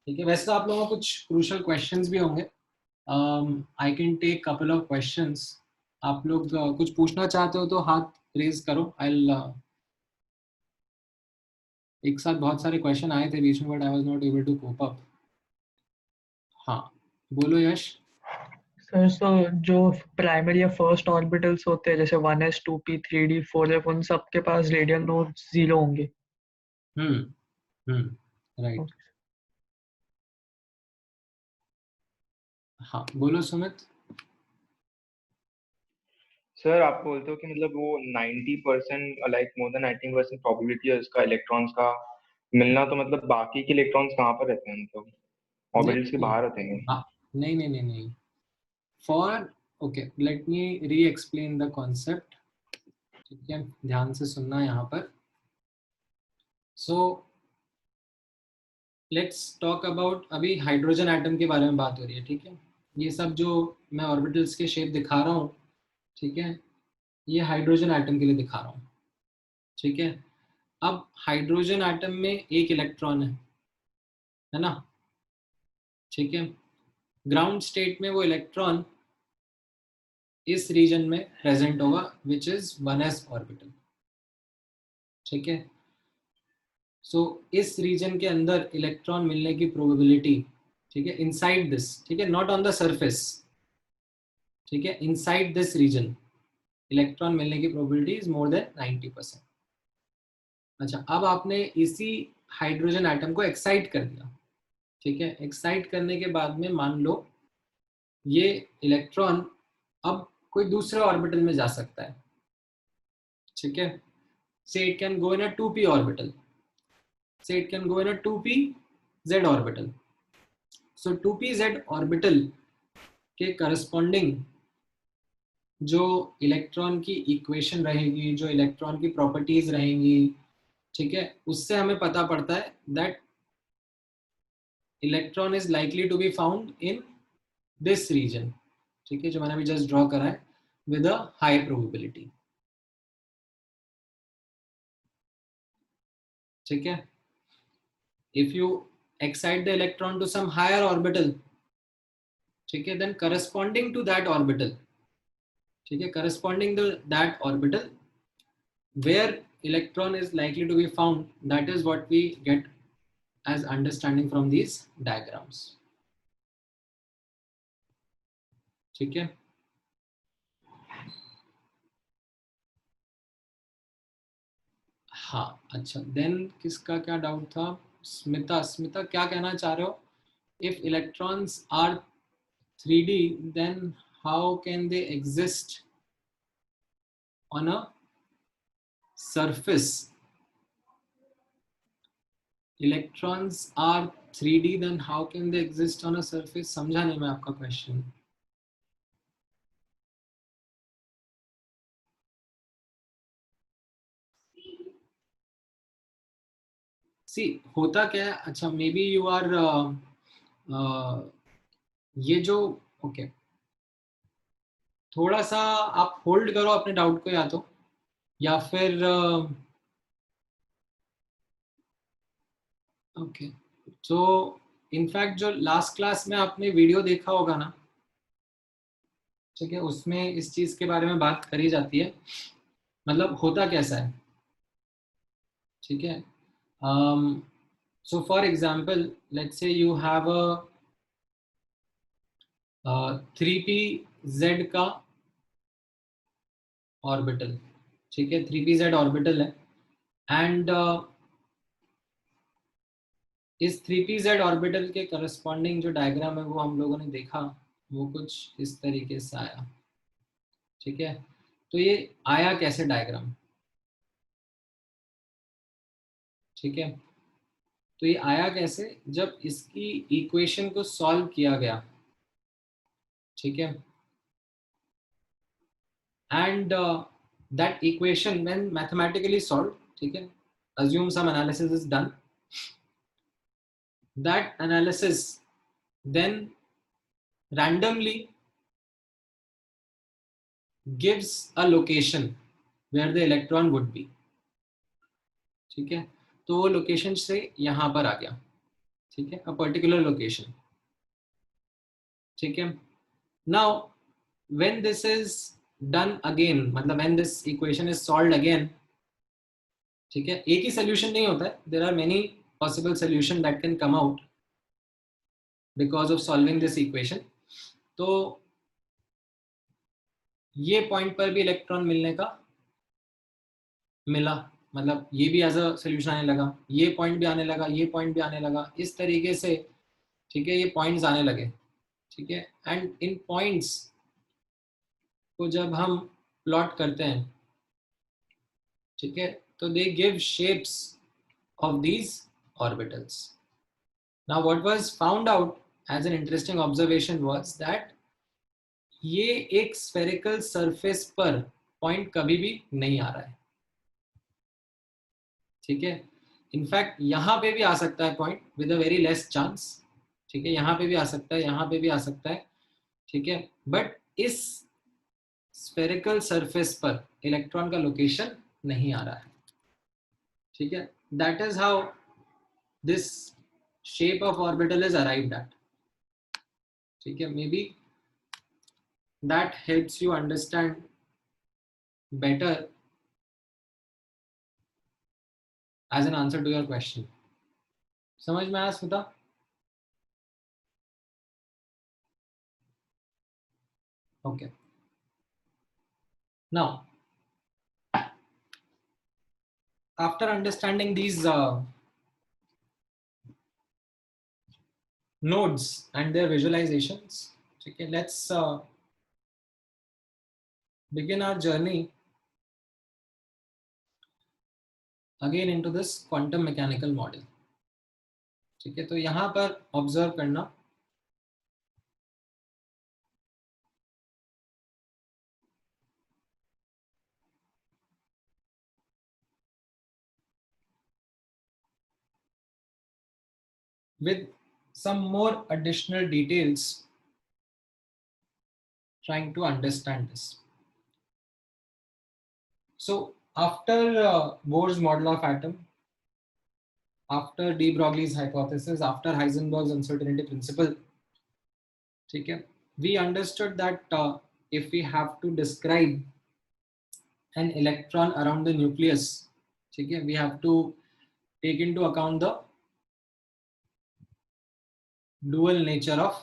ठीक है। वैसे तो आप लोगों को कुछ क्रूशियल क्वेश्चंस भी होंगे, I can take couple of questions, आप लोग कुछ पूछना चाहते हो तो हाथ रेज करो, आई एक साथ बहुत सारे क्वेश्चन आए थे बीच में but I was not able to cope up, हाँ बोलो यश। सर सो जो प्राइमरी या फर्स्ट ऑर्बिटल्स होते हैं जैसे 1s 2p 3d 4f उन सब के पास रेडियल नोड्स 0 होंगे। राइट। हाँ बोलो सुमित। सर आप बोलते हो कि मतलब वो 90% लाइक मोर देन 90% प्रोबेबिलिटी है इसका इलेक्ट्रॉन्स का मिलना, तो मतलब बाकी के इलेक्ट्रॉन्स कहाँ पर रहते हैं, मतलब ऑर्बिटल्स के नहीं बाहर रहते हैं? नहीं नहीं नहीं नहीं। फॉर ओके लेट मी री एक्सप्लेन द कॉन्सेप्ट। ठीक है ध्यान से सुनना यहाँ पर। सो लेट्स टॉक अबाउट, अभी हाइड्रोजन एटम के बारे में बात हो रही है। ठीक है ये सब जो मैं ऑर्बिटल्स के शेप दिखा रहा हूँ, ठीक है ये हाइड्रोजन एटम के लिए दिखा रहा हूँ। ठीक है अब हाइड्रोजन एटम में एक इलेक्ट्रॉन है ना। ठीक है ग्राउंड स्टेट में वो इलेक्ट्रॉन इस रीजन में प्रेजेंट होगा विच इज 1s ऑर्बिटल। ठीक है सो इस रीजन के अंदर इलेक्ट्रॉन मिलने की प्रोबेबिलिटी, ठीक है इनसाइड दिस, ठीक है नॉट ऑन द सरफेस, ठीक है इनसाइड दिस रीजन इलेक्ट्रॉन मिलने की प्रोबेबिलिटी इज मोर देन 90%। अच्छा अब आपने इसी हाइड्रोजन एटम को एक्साइट कर दिया। ठीक है एक्साइट करने के बाद में मान लो ये इलेक्ट्रॉन अब कोई दूसरे ऑर्बिटल में जा सकता है। ठीक है say it can go in a 2p orbital, say it can go in a 2p z orbital. So 2p z orbital के करस्पॉन्डिंग जो इलेक्ट्रॉन की इक्वेशन रहेगी, जो इलेक्ट्रॉन की प्रॉपर्टीज रहेंगी, ठीक है उससे हमें पता पड़ता है that electron is likely to be found in this region. ठीक है जो मैंने अभी जस्ट ड्रॉ करा है विद अ हाई प्रोबेबिलिटी। ठीक है if you excite the electron to some higher orbital, ठीक है then corresponding to that orbital, ठीक है corresponding to that orbital where electron is likely to be found, that is what we get as understanding from these diagrams. ठीक है हाँ अच्छा then किसका क्या डाउट था? स्मिता, स्मिता क्या कहना चाह रहे हो? if electrons are 3D then how can they exist on a surface? Electrons are 3D then how can they exist on a surface? समझा नहीं मैं आपका क्वेश्चन। सी होता क्या है, अच्छा मे बी यू आर ये जो ओके थोड़ा सा आप होल्ड करो अपने डाउट को, या फिर ओके तो इनफैक्ट जो लास्ट क्लास में आपने वीडियो देखा होगा ना, ठीक है उसमें इस चीज के बारे में बात करी जाती है, मतलब होता कैसा है। ठीक है so for example let's say you have a 3pz का ऑर्बिटल। ठीक है 3pz ऑर्बिटल है एंड इस 3pz ऑर्बिटल के करस्पॉन्डिंग जो डायग्राम है वो हम लोगों ने देखा, वो कुछ इस तरीके से आया। ठीक है तो ये आया कैसे डायग्राम? ठीक है तो ये आया कैसे, जब इसकी इक्वेशन को सॉल्व किया गया। ठीक है and that equation when mathematically solve, ठीक है assume some analysis is done, that analysis then randomly gives a location where the electron would be। ठीक है तो वो लोकेशन से यहां पर आ गया। ठीक है अ पर्टिकुलर लोकेशन। ठीक है now when this is done again, मतलब when this equation is solved again, ठीक है एक ही सोल्यूशन नहीं होता है, there are many possible solution that can come out because of solving this equation. तो ये पॉइंट पर भी इलेक्ट्रॉन मिलने का मिला, मतलब ये भी एज अ सोल्यूशन आने लगा, ये पॉइंट भी आने लगा, ये पॉइंट भी आने लगा, इस तरीके से, ठीक है, ये पॉइंट्स आने लगे, ठीक है। एंड इन पॉइंट्स को जब हम प्लॉट करते हैं, ठीक है, तो they give shapes of these orbitals. Now what was found out as an interesting observation was that ये एक स्फेरिकल सरफेस पर पॉइंट कभी भी नहीं आ रहा है, ठीक है। इनफैक्ट यहाँ पे भी आ सकता है point with a very less chance, ठीक है, यहाँ पे भी आ सकता है, यहाँ पे भी आ सकता है, ठीक है, बट इस स्फेरिकल सरफेस पर इलेक्ट्रॉन का लोकेशन नहीं आ रहा है, ठीक है। That is how this shape of orbital is arrived at, ठीक है। May be that helps you understand better as an answer to your question. समझ में आया सुधा? Okay. Now, after understanding these nodes and their visualizations, okay, let's begin our journey again into this quantum mechanical model. ठीक है, तो यहाँ पर observe करना, with some more additional details, trying to understand this. So after Bohr's model of atom, after de Broglie's hypothesis, after Heisenberg's uncertainty principle, okay, we understood that if we have to describe an electron around the nucleus, okay, we have to take into account the dual nature of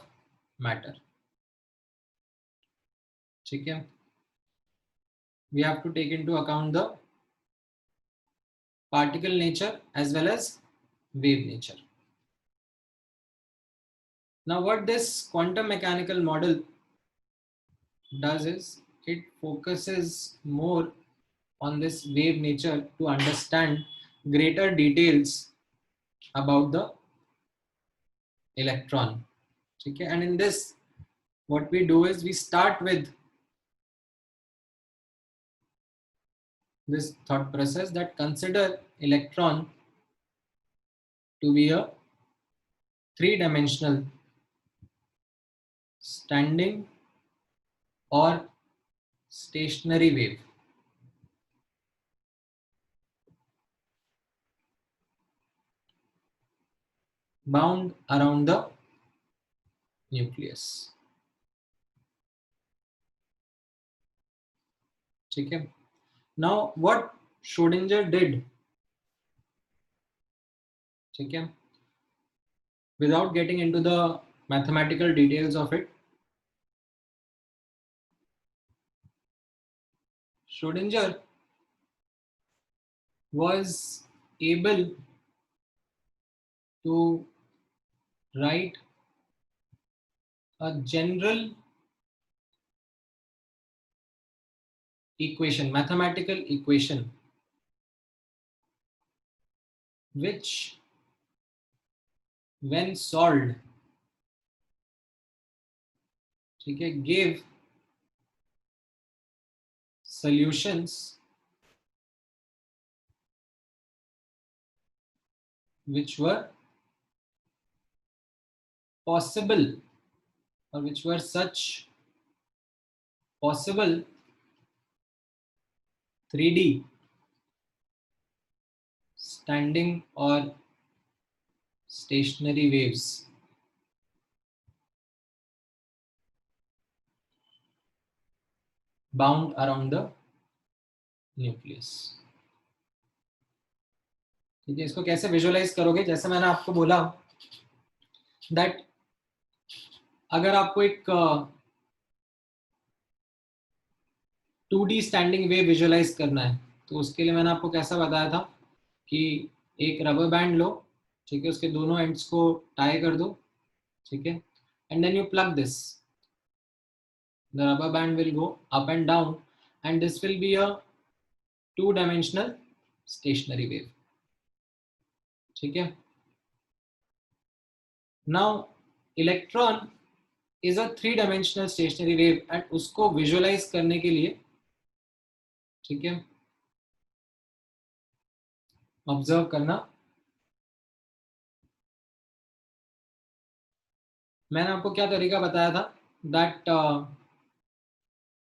matter. Okay, we have to take into account the particle nature as well as wave nature. Now what this quantum mechanical model does is it focuses more on this wave nature to understand greater details about the electron. Okay, and in this what we do is we start with this thought process that consider electron to be a three-dimensional standing or stationary wave. Bound around the nucleus. Okay. Now what Schrodinger did, okay, without getting into the mathematical details of it, Schrodinger was able to write a general equation, mathematical equation, which when solved, okay, gave solutions which were possible, or which were such possible 3D standing or stationary waves bound around the nucleus. ठीक है, इसको कैसे visualise करोगे? जैसे मैंने आपको बोला that अगर आपको एक 2D स्टैंडिंग वेव विजुअलाइज करना है, तो उसके लिए मैंने आपको कैसा बताया था कि एक रबर बैंड लो, ठीक है, उसके दोनों एंड्स को टाई कर दो, ठीक है, and then you plug this, the rubber band will go up and down and this will be a 2-dimensional stationary wave, ठीक है. Now electron is a 3-dimensional stationary wave and उसको visualise करने के लिए, ठीक है, ऑब्जर्व करना, मैंने आपको क्या तरीका बताया था, that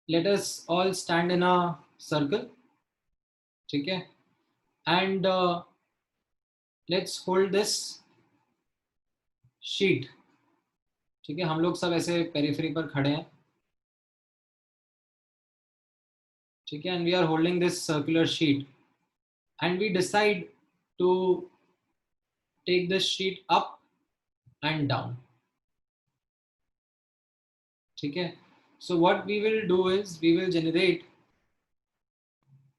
let us all stand in a circle, ठीक है, and let's hold this sheet, ठीक है, हम लोग सब ऐसे पेरिफेरी पर खड़े हैं, ठीक है, and we are holding this circular sheet and we decide to take this sheet up and down, ठीक है. So what we will do is we will generate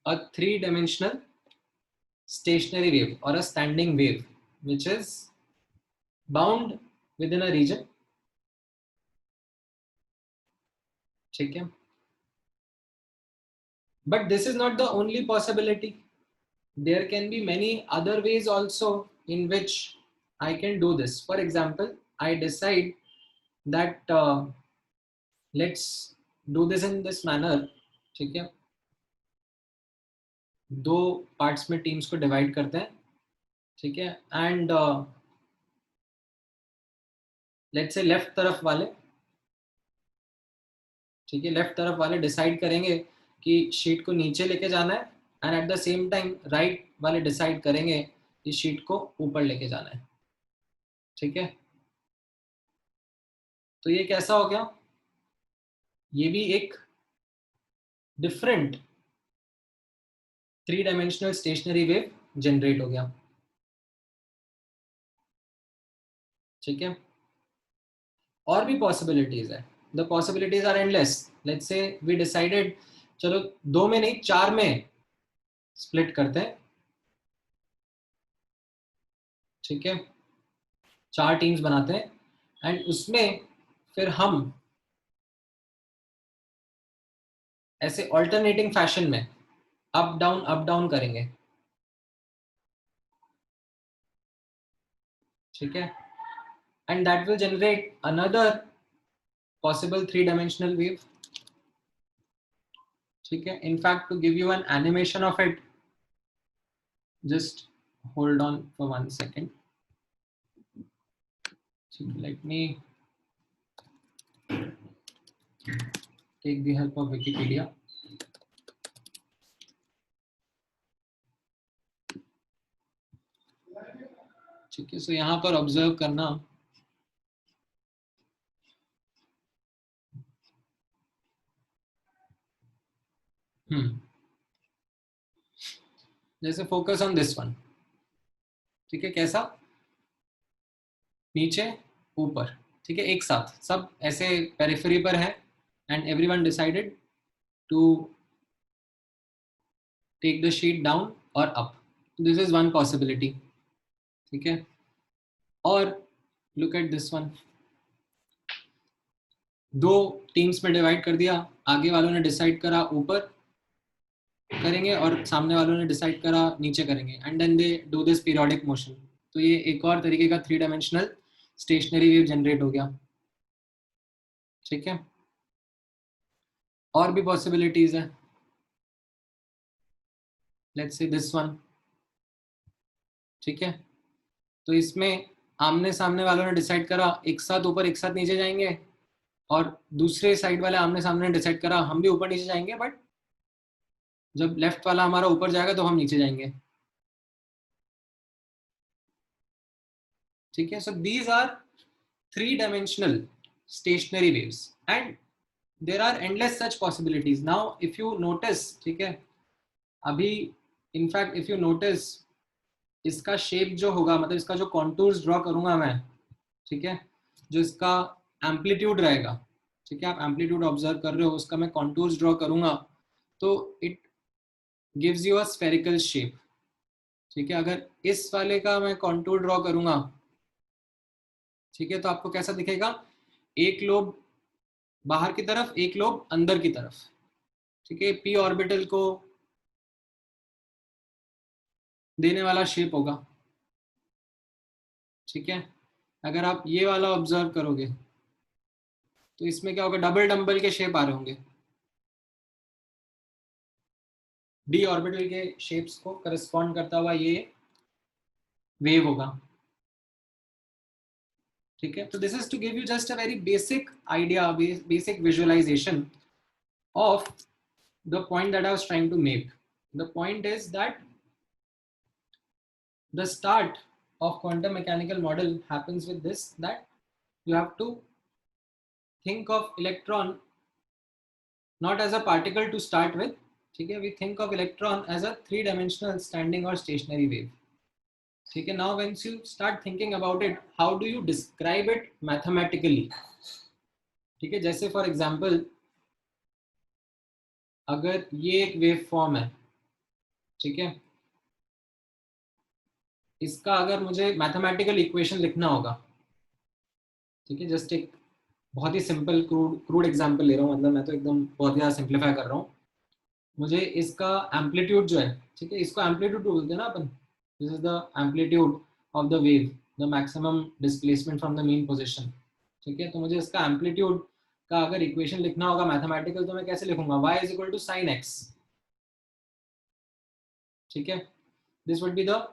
a 3-dimensional stationary wave or a standing wave which is bound within a region, ठीक है. But this is not the only possibility. There can be many other ways also in which I can do this. For example, I decide that let's do this in this manner, ठीक है, दो parts में teams को divide करते हैं, ठीक है, and let's say left तरफ वाले, ठीक है, लेफ्ट तरफ वाले डिसाइड करेंगे कि शीट को नीचे लेके जाना है and at the same time right वाले डिसाइड करेंगे कि शीट को ऊपर लेके जाना है, ठीक है. तो ये कैसा हो गया, ये भी एक different 3-dimensional stationary wave generate हो गया, ठीक है. और भी पॉसिबिलिटीज है, the possibilities are endless. Let's say we decided चलो 2 में नहीं 4 में स्प्लिट करते हैं, ठीक है, 4 टीम्स बनाते हैं एंड उसमें फिर हम ऐसे ऑल्टरनेटिंग फैशन में अप डाउन करेंगे, ठीक है, and that will generate another possible 3-dimensional wave, ठीक है. In fact, to give you an animation of it, just hold on for 1 second. Let me take the help of Wikipedia. ठीक है, सो यहाँ पर observe करना, जैसे फोकस ऑन दिस वन, ठीक है, कैसा, नीचे ऊपर, ठीक है, एक साथ सब ऐसे पेरिफेरी पर है and everyone decided to take the sheet down और up. This is one possibility, ठीक है. और look at this one, 2 teams में डिवाइड कर दिया, आगे वालों ने डिसाइड करा ऊपर करेंगे और सामने वालों ने डिसाइड करा नीचे करेंगे and then they do this periodic motion. तो ये एक और तरीके का 3-dimensional स्टेशनरी वेव जनरेट हो गया, ठीक है. और भी पॉसिबिलिटीज है, लेट्स से दिस वन, ठीक है. तो इसमें आमने सामने वालों ने डिसाइड करा एक साथ ऊपर एक साथ नीचे जाएंगे और दूसरे साइड वाले आमने सामने ने डिसाइड करा हम भी ऊपर नीचे जाएंगे, बट जब लेफ्ट वाला हमारा ऊपर जाएगा तो हम नीचे जाएंगे, ठीक है. So these are 3-dimensional stationary waves and there are endless such possibilities. Now if you notice, ठीक है, अभी इनफैक्ट इफ यू नोटिस इसका शेप जो होगा, मतलब इसका जो कॉन्टूर्स ड्रॉ करूंगा मैं, ठीक है, जो इसका एम्पलीट्यूड रहेगा, ठीक है, आप एम्पलीट्यूड ऑब्जर्व कर रहे हो, उसका मैं कॉन्टूर्स ड्रॉ करूंगा, तो it gives you a spherical shape. ठीक है, अगर इस वाले का मैं कॉन्टूर ड्रॉ करूंगा, ठीक है, तो आपको कैसा दिखेगा, एक लोब बाहर की तरफ, एक लोब अंदर की तरफ। ठीक है, पी ऑर्बिटल को देने वाला शेप होगा। ठीक है, अगर आप ये वाला ऑब्जर्व करोगे तो इसमें क्या होगा, डबल डंबल के शेप आ रहे होंगे, डी ऑर्बिटल के शेप्स को करस्पॉन्ड करता हुआ ये वेव होगा। ठीक है, तो this is to give you just a very basic idea, basic visualisation of the point that I was trying to make. The point is that the start of quantum mechanical model happens with this, that you have to think of electron not as a particle to start with. Okay, we think of electron as a three-dimensional standing or stationary wave. Okay, now once you start thinking about it, how do you describe it mathematically? Okay, जैसे for example, अगर ये एक wave form है, ठीक है, इसका अगर मुझे मैथमेटिकल इक्वेशन लिखना होगा, ठीक है, जस्ट एक बहुत ही सिंपल क्रूड एग्जांपल ले रहा हूँ, मतलब मैं तो एकदम बहुत ज़्यादा सिंप्लीफाई कर रहा हूँ। मुझे इसका एम्पलीट्यूड जो है, ठीक है, इसको एम्पलीट्यूड बोलते हैं ना अपन, this is the amplitude of the wave, the maximum displacement from the mean position. ठीक है, तो मुझे इसका एम्पलीट्यूड का अगर इक्वेशन लिखना होगा मैथमेटिकल, तो मैं कैसे लिखूंगा, y is equal to sine x। ठीक है, this would be the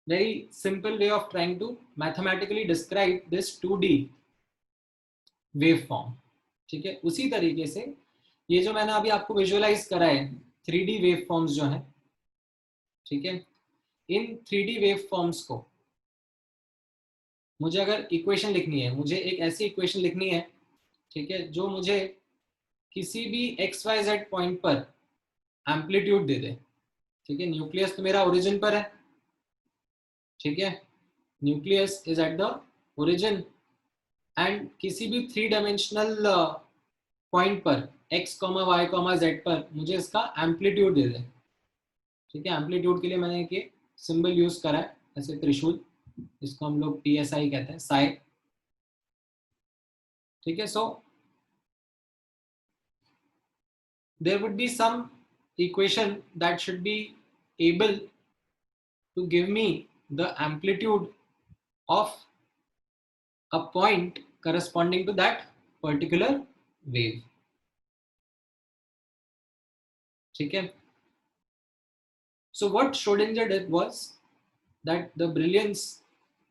very simple way of trying to mathematically describe this 2D waveform। ठीक है, उसी तरीके से ये जो मैंने अभी आपको विजुअलाइज करा है 3D waveforms जो है, ठीक है, इन 3D waveforms को मुझे अगर इक्वेशन लिखनी है, मुझे एक ऐसी इक्वेशन लिखनी है, ठीक है, जो मुझे किसी भी XYZ पॉइंट पर एम्पलीट्यूड दे दे। ठीक है, न्यूक्लियस तो मेरा ओरिजिन पर है, ठीक है, nucleus is at the origin, and किसी भी थ्री डायमेंशनल पॉइंट पर x, y, z पर मुझे इसका एम्पलीट्यूड दे दे। ठीक है, एम्पलीट्यूड के लिए मैंने एक सिंबल यूज करा है, ऐसे त्रिशूल, इसको हम लोग PSI कहते हैं, साई। ठीक है, so there would be some equation that should be able to give me the amplitude of a point corresponding to that particular wave। ठीक है, so what Schrodinger did was that the brilliance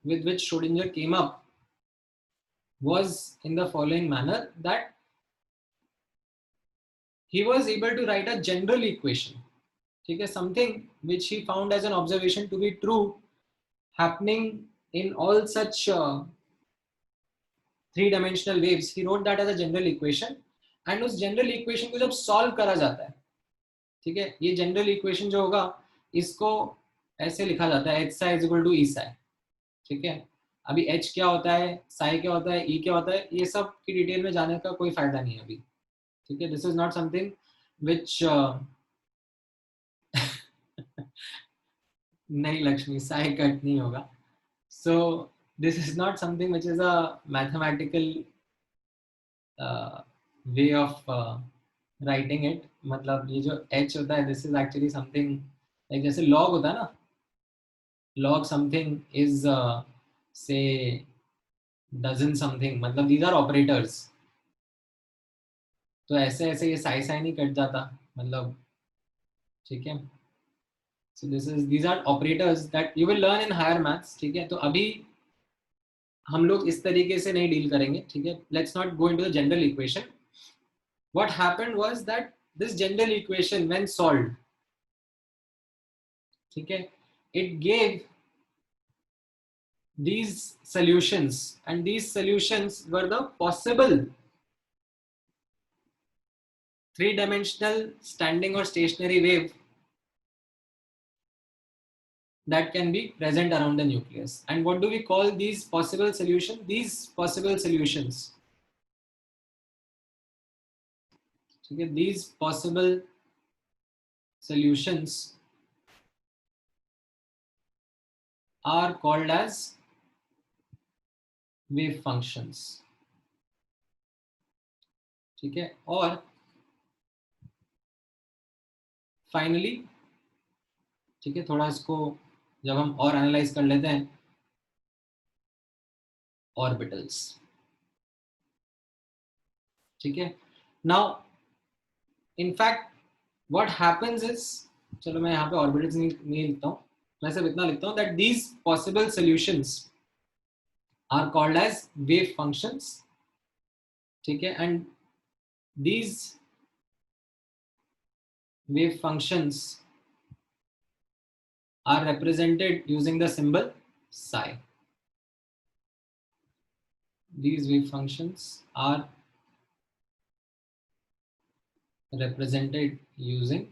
with which Schrodinger came up was in the following manner, that he was able to write a general equation, ठीक है, something which he found as an observation to be true happening in all such three-dimensional waves। he wrote that as a general equation, and उस general equation को जब solve करा जाता है, ठीक है, ये जनरल इक्वेशन जो होगा इसको ऐसे लिखा जाता है, H psi is equal to E psi. ठीक है, अभी एच क्या होता है, साई क्या होता है, ई क्या होता है, ये सब की डिटेल में जाने का कोई फायदा नहीं है अभी। ठीक है, this is not something which नहीं लक्ष्मी, साई कट नहीं होगा। सो this is not something which is a mathematical way of writing it. मतलब ये जो h होता है, this is actually something like जैसे log होता है ना, log समथिंग इज से डजन समथिंग, मतलब दीज आर ऑपरेटर्स। तो ऐसे ऐसे ये साई साई नहीं कट जाता, मतलब ठीक है। So this is, these are operators that you will learn in higher maths. ठीक है, तो अभी हम लोग इस तरीके से नहीं डील करेंगे। ठीक है, let's not go into the general equation. what happened was that this general equation when solved, ठीक है, it gave these solutions, and these solutions were the possible three-dimensional standing or stationary wave that can be present around the nucleus. And what do we call these possible solutions? These possible solutions, okay, these possible solutions are called as wave functions. ठीक है, और finally, ठीक है, थोड़ा इसको जब हम और एनालाइज कर लेते हैं, ऑर्बिटल्स. ठीक है, now in fact what happens is, चलो मैं यहाँ पे ऑर्बिटल्स नहीं लिखता हूँ, मैं सिर्फ इतना लिखता हूँ that these possible solutions are called as wave functions. ठीक है, and these wave functions are represented using the symbol psi. These wave functions are represented using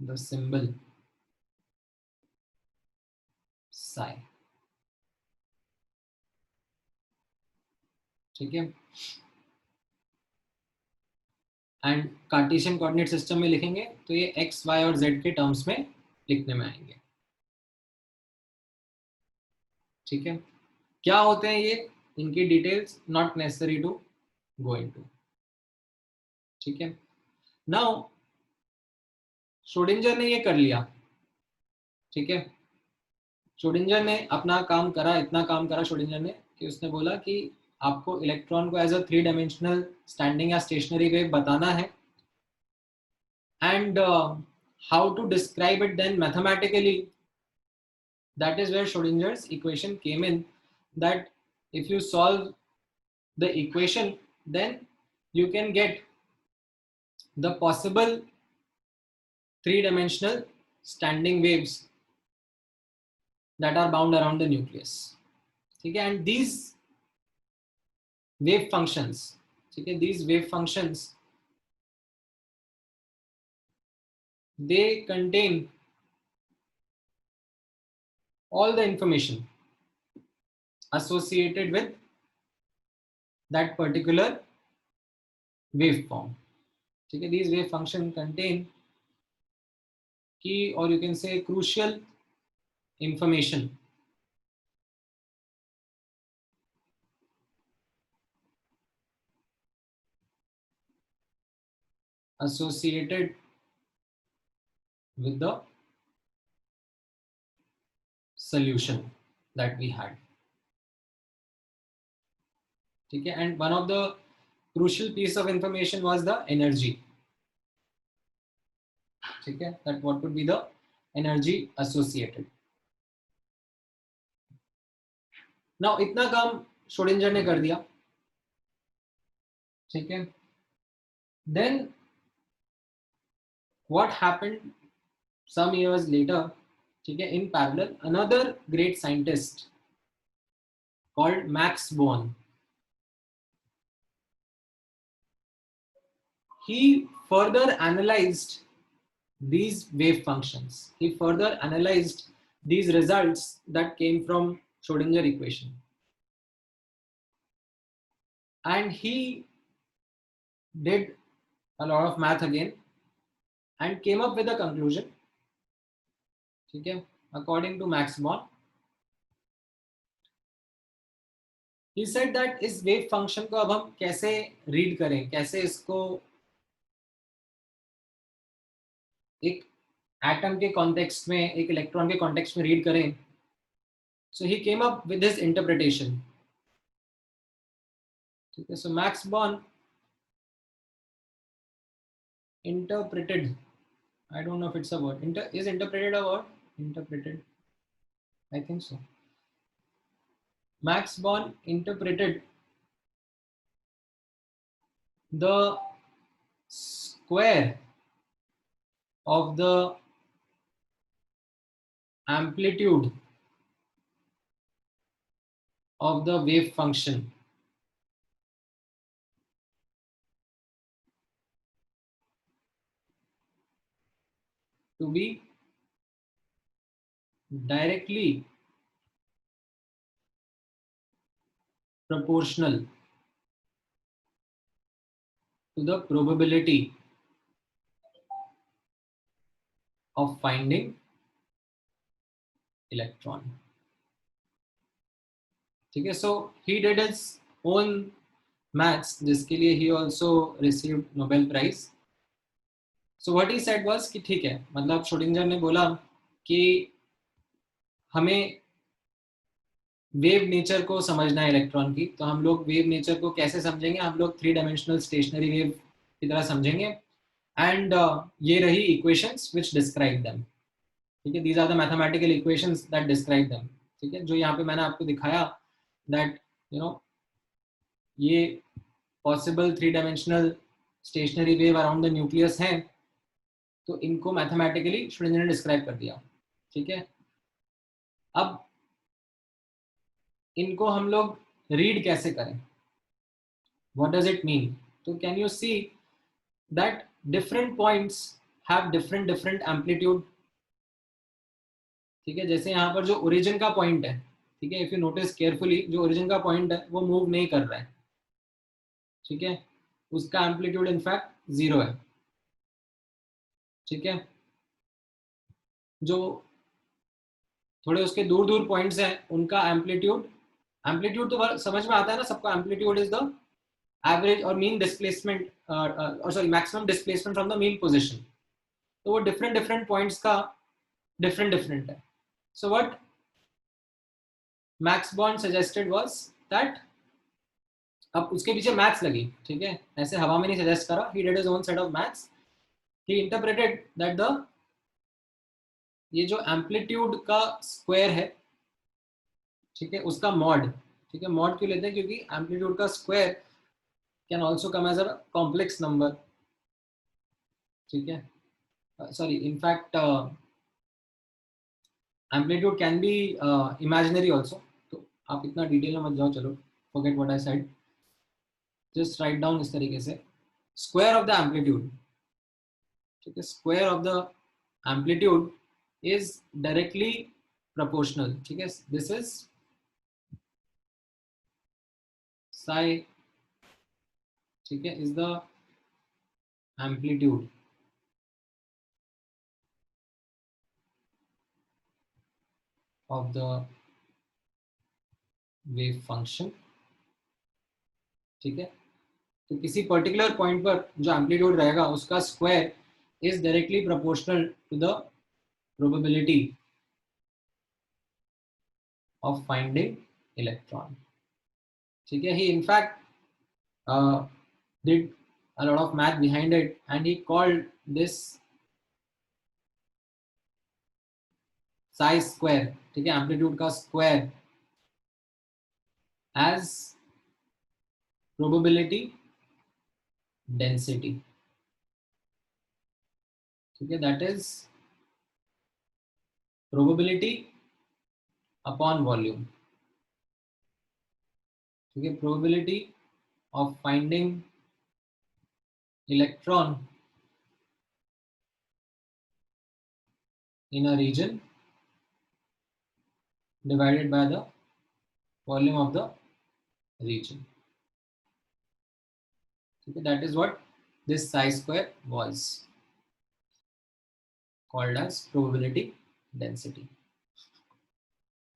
the symbol psi. ठीक है, एंड कार्टेशियन कोऑर्डिनेट सिस्टम में लिखेंगे तो ये x, y और z के टर्म्स में लिखने में आएंगे. ठीक है, क्या होते हैं ये, इनकी details not necessary to go into. ठीक है, नाउ श्रोडिंगर ने ये कर लिया. ठीक है, श्रोडिंगर ने अपना काम करा, इतना काम करा श्रोडिंगर ने कि उसने बोला कि आपको इलेक्ट्रॉन को एज अ 3 डायमेंशनल स्टैंडिंग या स्टेशनरी वेव बताना है, and how to describe it then mathematically. That is where Schrodinger's equation came in, that if you solve the equation, then you can get the possible 3-dimensional standing waves that are bound around the nucleus. ठीक है, and these wave functions, ठीक है, these wave functions, they contain all the information associated with that particular waveform. ठीक है, these wave function contain key, or you can say crucial information associated with the solution that we had. ठीक है, and one of the crucial piece of information was the energy. ठीक है, that what would be the energy associated. Now इतना काम Schrodinger ने कर दिया. ठीक है, then what happened some years later, ठीक है, in parallel another great scientist called Max Born, he further analyzed these wave functions. He further analyzed these results that came from Schrodinger equation, and he did a lot of math again and came up with a conclusion. ठीक है, according to Max Born, he said that इस wave function को अब हम कैसे read करें, कैसे इसको एक एटम के कॉन्टेक्स्ट में, एक इलेक्ट्रॉन के कॉन्टेक्स्ट में रीड करें. So he came up with his interpretation. ठीक है, so Max Born interpreted, I don't know if it's a word, is interpreted a word, interpreted, I think so. Max Born interpreted the square of the amplitude of the wave function to be directly proportional to the probability of finding electron. ठीक है, so he did his own maths जिसके लिए he also received Nobel Prize. So what he said was कि ठीक है, मतलब Schrodinger ने बोला कि हमें वेव नेचर को समझना है इलेक्ट्रॉन की, तो हम लोग वेव नेचर को कैसे समझेंगे, हम लोग 3 डायमेंशनल स्टेशनरी वेव की तरह समझेंगे, एंड ये रही इक्वेशंस व्हिच डिस्क्राइब देम. ठीक है, these are the mathematical equations that describe them. ठीक है, जो यहाँ पे मैंने आपको दिखाया दैट यू नो ये possible 3 dimensional stationary wave around the nucleus हैं, तो इनको मैथमेटिकली श्रोडिंगर ने डिस्क्राइब कर दिया. ठीक है, अब इनको हम लोग रीड कैसे करें, व्हाट डज इट मीन? तो can you see that different points have different amplitude. ठीक है, जैसे यहाँ पर जो ओरिजिन का पॉइंट है, ठीक है, इफ यू नोटिस केयरफुली, जो ओरिजिन का पॉइंट है वो मूव नहीं कर रहा है. ठीक है, उसका एम्पलीट्यूड इनफैक्ट 0 है. ठीक है, जो थोड़े उसके दूर दूर पॉइंट्स हैं उनका एम्पलीट्यूड तो समझ में आता है ना सबको. एम्पलीट्यूड इज द एवरेज और मीन डिस्प्लेसमेंट, और sorry maximum displacement from the mean position. तो वो डिफरेंट पॉइंट्स का डिफरेंट है. So what max born suggested was that, अब उसके पीछे मैथ्स लगी. ठीक है, ऐसे हवा में नहीं सजेस्ट करा, he did his own set of maths. He interpreted that the ये जो एम्पलीट्यूड का स्क्वायर है, ठीक है, उसका मॉड. ठीक है, मॉड क्यों लेते हैं? क्योंकि एम्पलीट्यूड का square can also come as a complex number. ठीक है, sorry, in fact amplitude can be imaginary also. तो आप इतना डिटेल में मत जाओ, चलो forget what I said, just write down इस तरीके से, स्क्वायर ऑफ द एम्पलीट्यूड. ठीक है, square of the amplitude is directly proportional. ठीक है, this is psi. ठीक है, is the amplitude of the wave function. ठीक है, तो किसी पर्टिकुलर पॉइंट पर जो एम्पलीट्यूड रहेगा उसका square is directly proportional to the probability of finding electron. ठीक है, he in fact did a lot of math behind it and he called this psi square, ठीक है, एम्पलीट्यूड का स्क्वायर, as probability density. ठीक है, that is probability upon volume. ठीक है, probability of finding electron in a region divided by the volume of the region. ठीक है, that is what this psi square was called as probability density.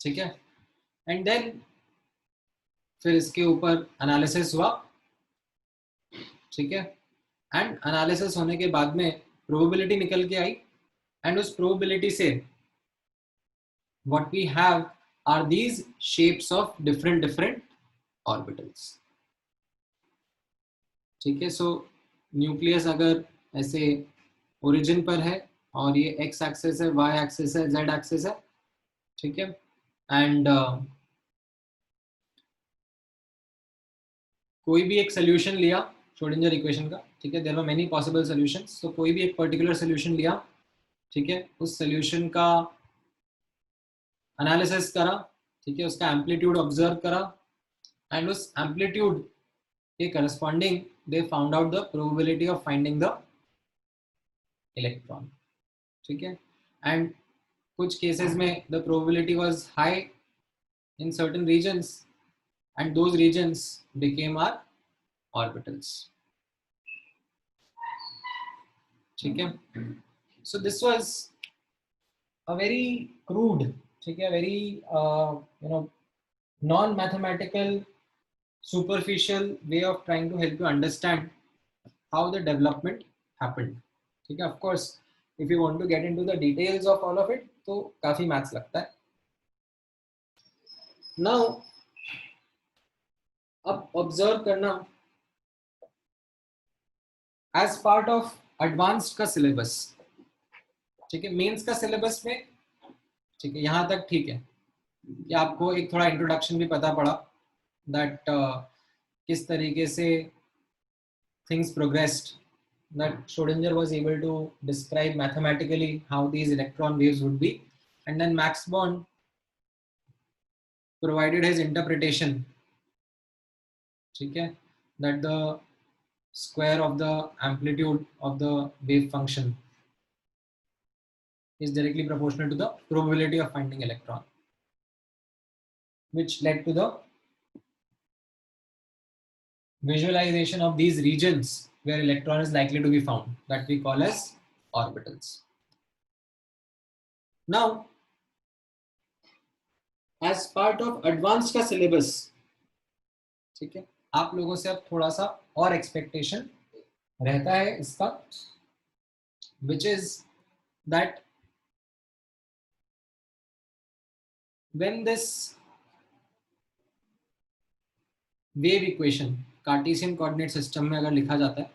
ठीक है, and then फिर इसके ऊपर analysis हुआ. ठीक है, एंड एनालिसिस होने के बाद में प्रोबेबिलिटी निकल के आई, एंड उस प्रोबेबिलिटी से what we have are these shapes of different orbitals. ठीक है, सो न्यूक्लियस अगर ऐसे ओरिजिन पर है और ये एक्स एक्सिस है, वाई एक्सिस है, जेड एक्सिस है. ठीक है, एंड कोई भी एक सोल्यूशन लिया श्रोडिंगर इक्वेशन का. ठीक है, there were many possible solutions, तो कोई भी एक पर्टिकुलर सोल्यूशन लिया. ठीक है, उस सोल्यूशन का एनालिसिस करा. ठीक है, उसका एम्पलीट्यूड ऑब्जर्व करा, एंड उस एम्पलीट्यूड के corresponding they found out the probability of finding the electron. ठीक है, एंड कुछ केसेस में the probability was high in certain regions and those regions became our orbitals. ठीक है, so this was a very crude, ठीक है, very non-mathematical, superficial way of trying to help you understand how the development happened. ठीक है, of course if you want to get into the details of all of it तो काफी maths लगता है. Now अब observe करना, as part of advanced का syllabus, ठीक है, मेंस का सिलेबस में, ठीक है, यहाँ तक ठीक है कि आपको एक थोड़ा इंट्रोडक्शन भी पता पड़ा दैट किस तरीके से things progressed, that Schrodinger was able to describe mathematically how these electron waves would be, and then Max Born provided his interpretation, ठीक है, that the square of the amplitude of the wave function is directly proportional to the probability of finding electron, which led to the visualization of these regions where electron is likely to be found, that we call as orbitals. Now as part of advanced का syllabus, ठीक है, आप लोगों से अब थोड़ा सा और एक्सपेक्टेशन रहता है इसका, which is that when this wave equation Cartesian coordinate system में अगर लिखा जाता है,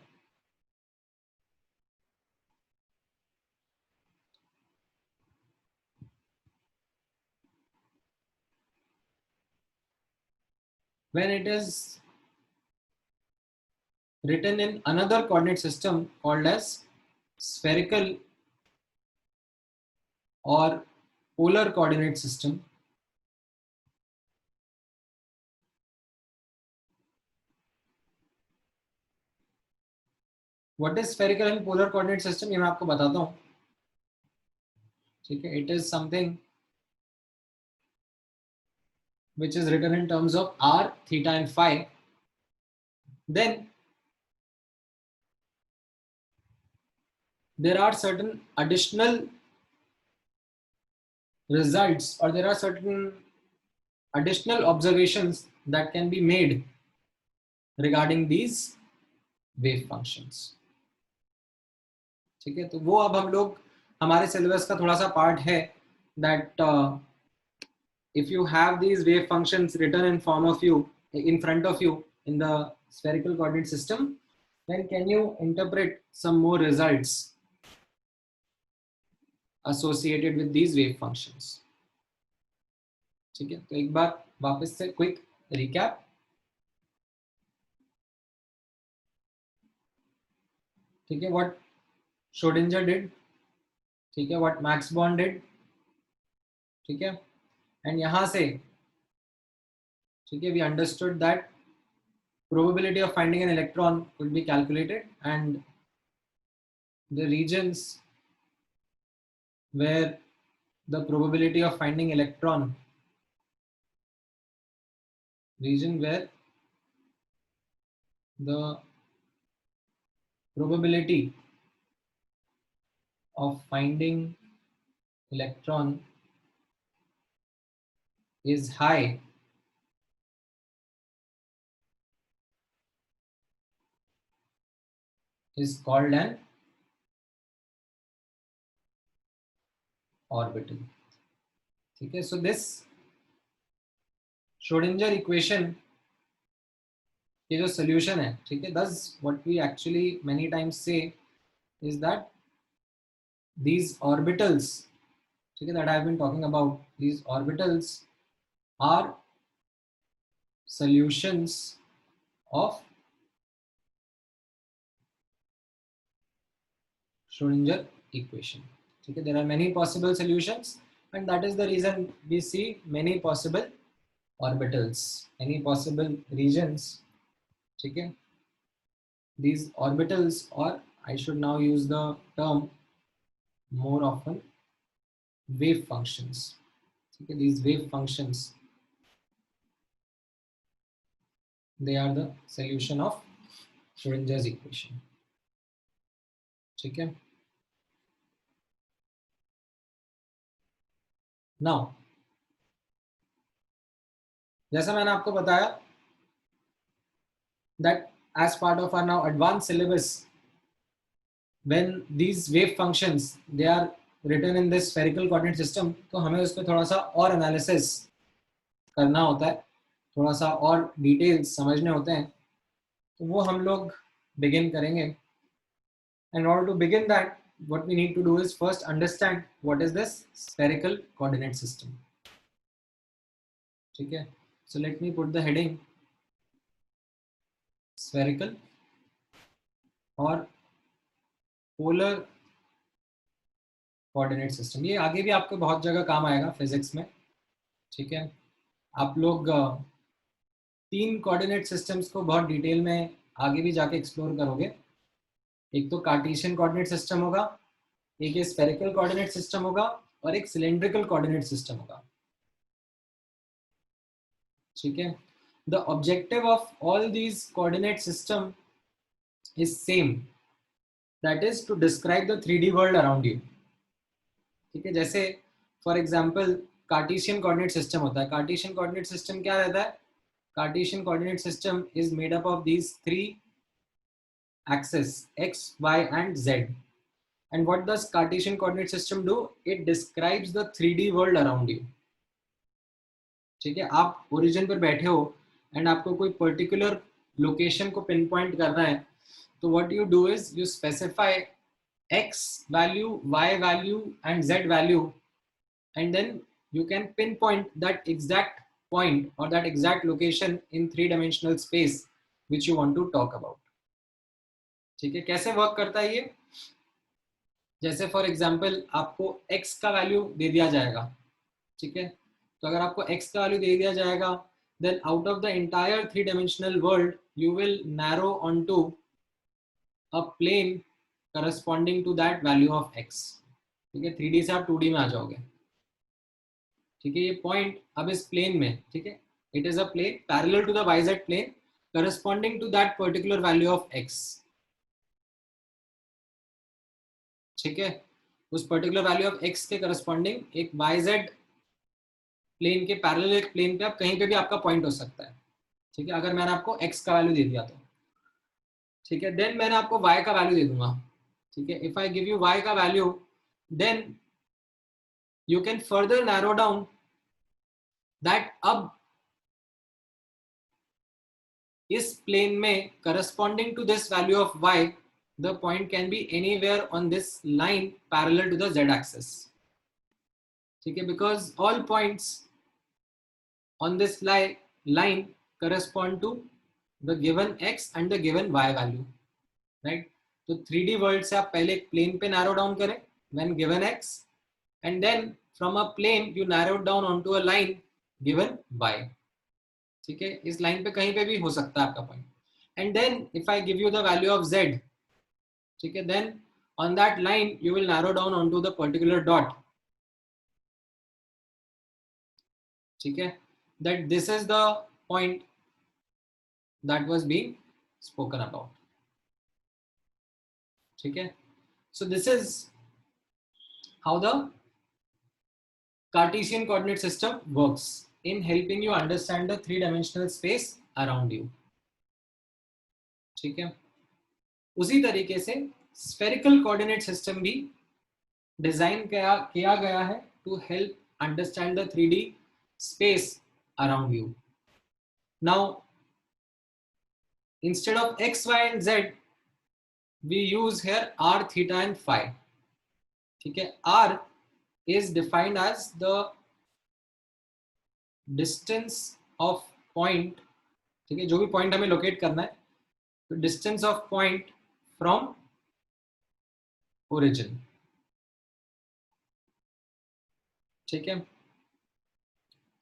when it is written in another coordinate system called as spherical or polar coordinate system, what is spherical and polar coordinate system, ये मैं आपको बताता हूँ, ठीक है, it is something which is written in terms of r, theta and phi. Then there are certain additional results, or there are certain additional observations that can be made regarding these wave functions, ठीक है, तो वो अब हम लोग हमारे syllabus का थोड़ा सा पार्ट है, that if you have these wave functions written in form of you in front of you in the spherical coordinate system, then can you interpret some more results associated with these wave functions, ठीक है, तो एक बार वापस से quick recap, ठीक है, what Schrodinger did, ठीक है, what Max Born did, ठीक है, and यहाँ से, ठीक है, we understood that probability of finding an electron could be calculated, and the regions where the probability of finding electron, region where the probability of finding electron is high is called an orbital, ठीक है, so this Schrodinger equation ये जो solution है, ठीक है, thus what we actually many times say is that these orbitals, ठीक है, that I have been talking about, these orbitals are solutions of Schrodinger equation, ठीक है, there are many possible solutions, and that is the reason we see many possible orbitals, any possible regions, ठीक है, these orbitals, or I should now use the term more often, wave functions, ठीक है, these wave functions, they are the solution of Schrodinger's equation, ठीक है. Now जैसा मैंने आपको बताया that as part of our now advanced syllabus, when these wave functions they are written in this spherical coordinate system, तो हमें उस पर थोड़ा सा और एनालिसिस करना होता है, थोड़ा सा और डिटेल्स समझने होते हैं, तो वो हम लोग बिगिन करेंगे. And in order to begin that, what we need to do is first understand what is this spherical coordinate system. ठीक है, so let me put the heading spherical और पोलर कोऑर्डिनेट सिस्टम. ये आगे भी आपको बहुत जगह काम आएगा फिजिक्स में. ठीक है, आप लोग 3 कोऑर्डिनेट सिस्टम्स को बहुत डिटेल में आगे भी जाके एक्सप्लोर करोगे. एक तो कार्टेशियन कोऑर्डिनेट सिस्टम होगा, एक स्फेरिकल कोऑर्डिनेट सिस्टम होगा और एक सिलेंड्रिकल कोऑर्डिनेट सिस्टम होगा. ठीक है, the objective of all these coordinate system is same, that is to describe the 3D world around you. ठीक है, जैसे for example Cartesian coordinate system होता है. कार्टेशियन कोऑर्डिनेट सिस्टम क्या रहता है? Cartesian coordinate system is made up of these 3 axes x, y and z. And what does Cartesian coordinate system do? It describes the 3D world around you. ठीक है, आप origin पर बैठे हो and आपको कोई पर्टिकुलर लोकेशन को pin point करना है, तो what you do is you specify x value, y value and z value, and then you can pinpoint that exact point or that exact location in 3-dimensional space which you want to talk about. ठीक है, कैसे work करता है ये? जैसे for example आपको x का value दे दिया जाएगा. ठीक है, तो अगर आपको x का वैल्यू दे दिया जाएगा, then out of the entire 3-dimensional world you will narrow onto a plane corresponding to that value of x. ठीक है, 3D से आप 2D में आ जाओगे. ठीक है, ये पॉइंट अब इस प्लेन में, ठीक है, it is a plane parallel to the yz plane corresponding to that particular value of x. ठीक है, उस पर्टिकुलर वैल्यू ऑफ x के करस्पॉन्डिंग एक yz प्लेन के पैरेलल एक प्लेन पे आप कहीं पे भी आपका पॉइंट हो सकता है. ठीक है, अगर मैंने आपको x का वैल्यू दे दिया तो. ठीक है, देन मैंने आपको y का वैल्यू दे दूंगा. ठीक है, if I give you y का value, then you can further narrow down that अब इस प्लेन में corresponding to this value of y, the point can be anywhere on this line parallel to the z axis. ठीक है, because all points on this line correspond to the given x and the given y value, right? तो 3D world से आप पहले एक plane पे narrow down करें when given x, and then from a plane you narrow down onto a line given y. ठीक है, इस लाइन पे कहीं पे भी हो सकता है आपका point. and then if I give you the value of z, ठीक है, then on that line you will narrow down onto the particular dot. ठीक है, that this is the point that was being spoken about. ठीक है, so this is how the Cartesian coordinate system works in helping you understand the 3-dimensional space around you. ठीक है, उसी तरीके से spherical coordinate system भी design किया गया है to help understand the 3D space around you. Now instead of x, y and z we use here r, theta and phi. ठीक है, r is defined as the distance of point. ठीक है, जो भी point हमें locate करना है, तो distance of point from origin. ठीक है,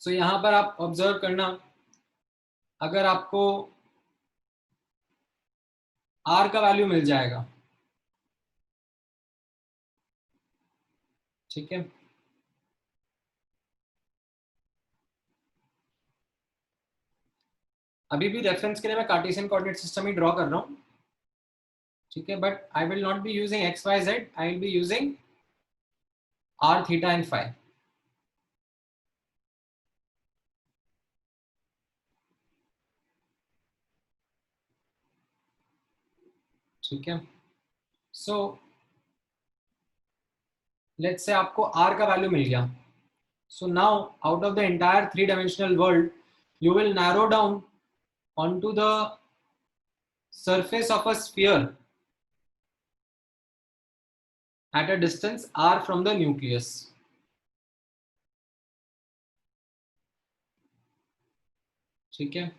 सो यहां पर आप ऑब्जर्व करना, अगर आपको r का वैल्यू मिल जाएगा, ठीक है, अभी भी रेफरेंस के लिए मैं कार्टेशियन कोऑर्डिनेट सिस्टम ही ड्रॉ कर रहा हूं. ठीक है, but I will not be using x, y, z, I will be using r, theta and phi. ठीक है, सो लेट्स से आपको r का वैल्यू मिल गया. So now out of the entire 3-dimensional world, you will narrow down onto the surface of a sphere at a distance r from the nucleus. ठीक है,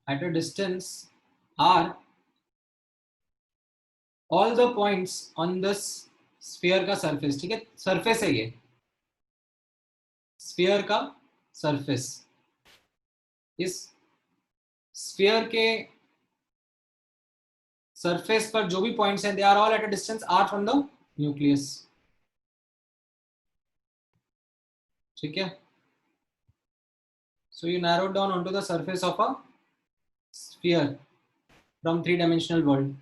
at a distance r, all the points on this sphere का surface. ठीक है, surface है ये sphere का surface. इस sphere के surface पर जो भी points हैं, they are all at a distance r from the nucleus. ठीक है, so you narrowed down onto the surface of a sphere from 3-dimensional world.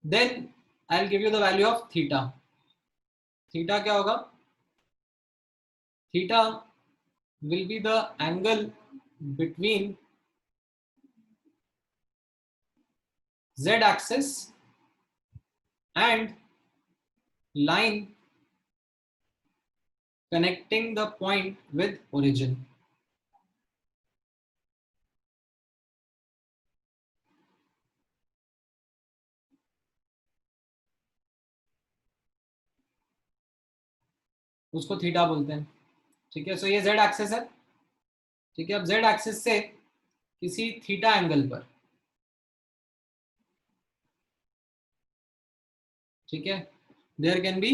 Then I'll give you the value of theta. Theta क्या होगा? Theta will be the angle between z axis and line connecting the point with origin. उसको theta बोलते हैं. ठीक है, सो ये z axis है. ठीक है, अब z एक्सिस से किसी थीटा एंगल पर, ठीक है, there can be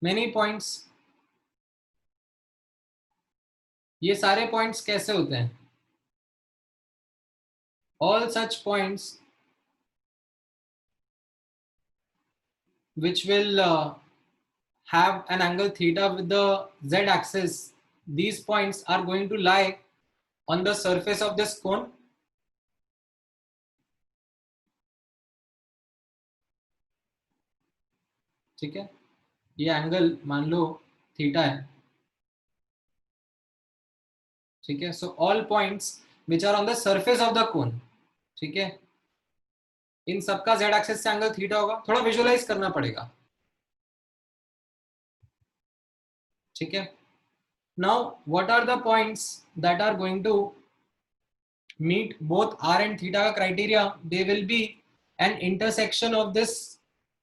many points. ये सारे पॉइंट्स कैसे होते हैं? All such points which will have an angle theta with the z axis, these points are going to lie on the surface of this cone. ठीक है, ये angle मान लो theta है. ठीक है, so all points which are on the surface of the cone. ठीक है, इन सबका z एक्सिस से एंगल थीटा होगा. थोड़ा विजुअलाइज करना पड़ेगा. ठीक है, now what are the points that are going to meet both r and theta का criteria? They will be an intersection of this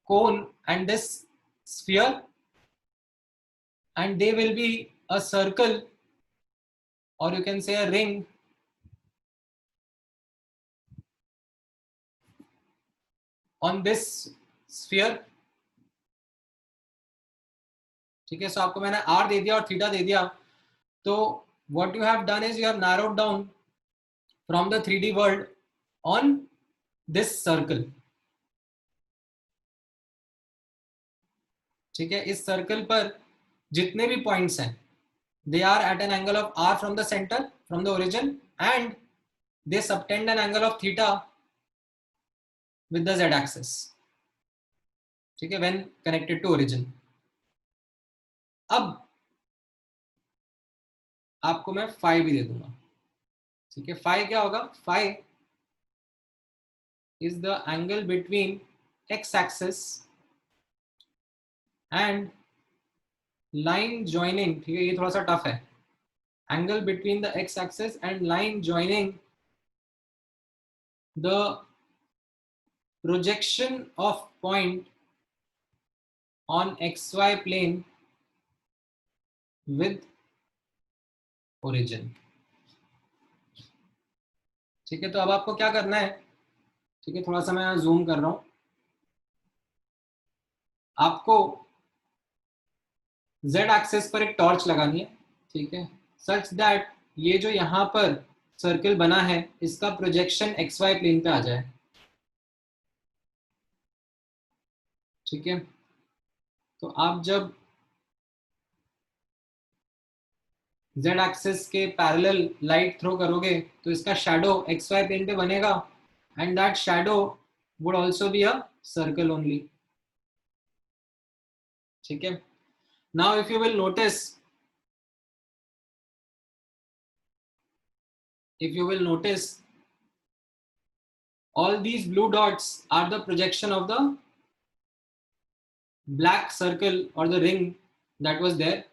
cone and this sphere, and they will be a circle, or you can say a ring, on this sphere. ठीक है, सो आपको मैंने r दे दिया और theta दे दिया. तो what you have done is you have narrowed down from the 3D world on this circle. ठीक है, इस सर्कल पर जितने भी पॉइंट्स हैं, they are at an angle of r from the center, from the origin, and they subtend an angle of theta with the z axis. ठीक है, when connected to origin. अब आपको मैं फाई भी दे दूंगा. ठीक है, फाई क्या होगा? Phi is the angle between x axis and line joining. ठीक है, ये थोड़ा सा टफ है. Angle between the x axis and line joining the projection of point on XY plane with origin. ठीक है, तो अब आपको क्या करना है? ठीक है, थोड़ा सा मैं जूम कर रहा हूं. आपको z एक्सिस पर एक टॉर्च लगानी है. ठीक है, सच दैट ये जो यहां पर सर्कल बना है इसका प्रोजेक्शन XY प्लेन पे आ जाए. ठीक है, तो आप जब z एक्सिस के पैरेलल लाइट थ्रो करोगे तो इसका शैडो XY प्लेन पे बनेगा, and that shadow would also be a circle only. ठीक है, Now if you will notice, all these blue dots are the projection of the black circle or the ring that was there,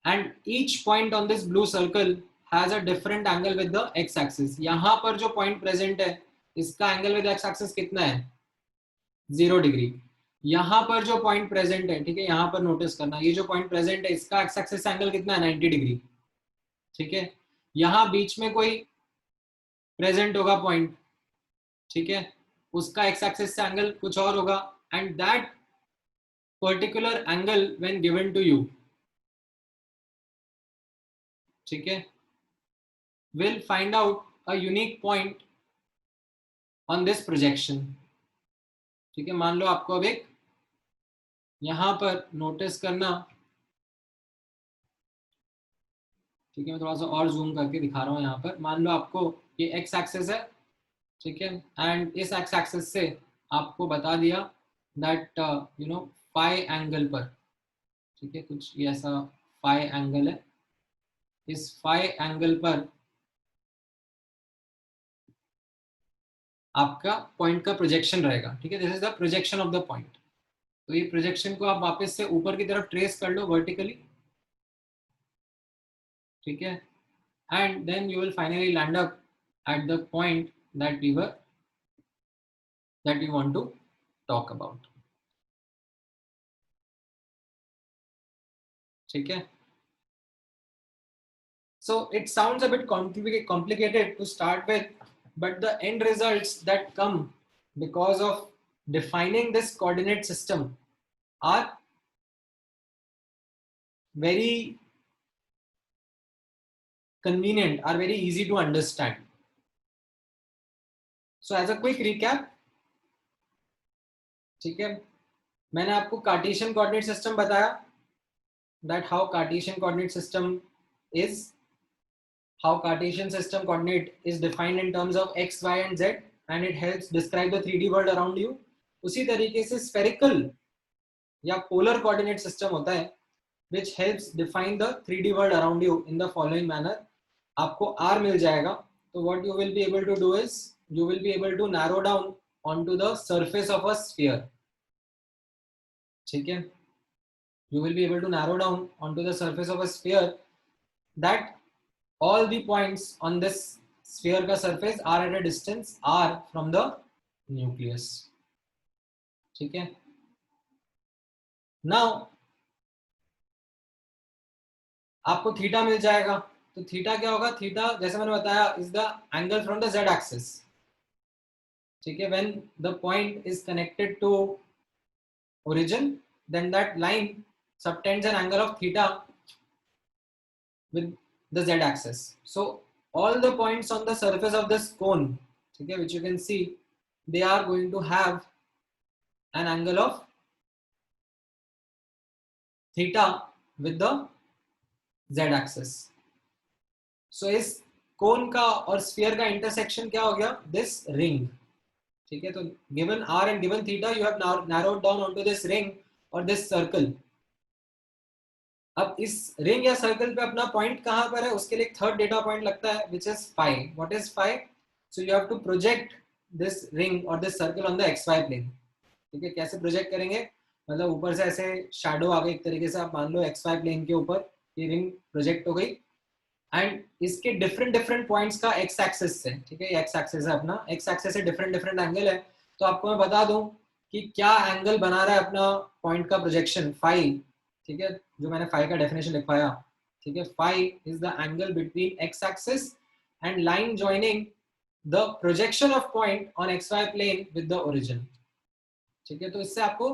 and each point on this blue circle has a different angle with the x axis. यहाँ पर जो point present है इसका angle with x axis कितना है? 0 degree. यहाँ पर जो पॉइंट प्रेजेंट है, ठीक है, यहाँ पर नोटिस करना, ये जो पॉइंट प्रेजेंट है इसका एक्स एक्सिस एंगल कितना है? 90 डिग्री. ठीक है, यहाँ बीच में कोई प्रेजेंट होगा पॉइंट, ठीक है, उसका एक्स एक्सिस से एंगल कुछ और होगा, and that particular angle when given to you, ठीक है, will find out a unique point on this projection. ठीक है, मान लो आपको अब एक यहां पर नोटिस करना, ठीक है, मैं थोड़ा सा और जूम करके दिखा रहा हूं. यहाँ पर मान लो आपको ये एक्स एक्सिस है, ठीक है, एंड इस एक्स एक्सिस से आपको बता दिया that you know phi angle पर, ठीक है, कुछ ये ऐसा फाई एंगल है, इस फाई एंगल पर आपका पॉइंट का प्रोजेक्शन रहेगा. ठीक है, this is the projection of the point. तो ये प्रोजेक्शन को आप वापस से ऊपर की तरफ ट्रेस कर लो वर्टिकली, ठीक है, and then you will finally land up at the point that we want to talk about. ठीक है, so it sounds a bit complicated to start with, but the end results that come because of defining this coordinate system are very convenient, are very easy to understand. So as a quick recap, ठीक है, मैंने आपको Cartesian coordinate system बताया, that how Cartesian coordinate system is, how Cartesian system coordinate is defined in terms of x, y and z, and it helps describe the 3D world around you. उसी तरीके से spherical या polar coordinate system होता है which helps define the 3D world around you in the following manner. आपको R मिल जाएगा, तो what you will be able to do is you will be able to narrow down onto the surface of a sphere. ठीक है, you will be able to narrow down onto the surface of a sphere that all the points on this sphere का surface are at a distance r from the nucleus. ठीक है, now आपको theta मिल जाएगा, तो theta क्या होगा? Theta जैसे मैंने बताया is the angle from the z axis. ठीक है, when the point is connected to origin, then that line subtends an angle of theta with the z axis. So all the points on the surface of this cone, okay, which you can see, they are going to have an angle of theta with the z axis. So इस cone का और sphere का intersection क्या हो गया? This ring. ठीक है, तो given r and given theta, you have narrowed down onto this ring or this circle. अब इस रिंग या सर्कल पे अपना पॉइंट कहां पर है उसके लिए एक थर्ड डेटा पॉइंट लगता है which is phi. What is phi? So you have to project this ring or this circle on the xy plane. ठीक है, कैसे प्रोजेक्ट करेंगे? मतलब ऊपर से ऐसे शैडो आ गई एक तरीके से, आप मान लो xy प्लेन के ऊपर ये रिंग प्रोजेक्ट हो गई, एंड इसके डिफरेंट पॉइंट्स का x एक्सिस से, ठीक है, x एक्सिस है अपना, x एक्सिस से डिफरेंट एंगल है. तो आपको मैं बता दूं कि क्या एंगल बना रहा है अपना पॉइंट का प्रोजेक्शन, फाई. ठीक है, जो मैंने फाई का डेफिनेशन लिखवाया, ठीक है, phi is the angle between x axis and line joining the projection of point on xy plane with the origin. ठीक है, तो इससे आपको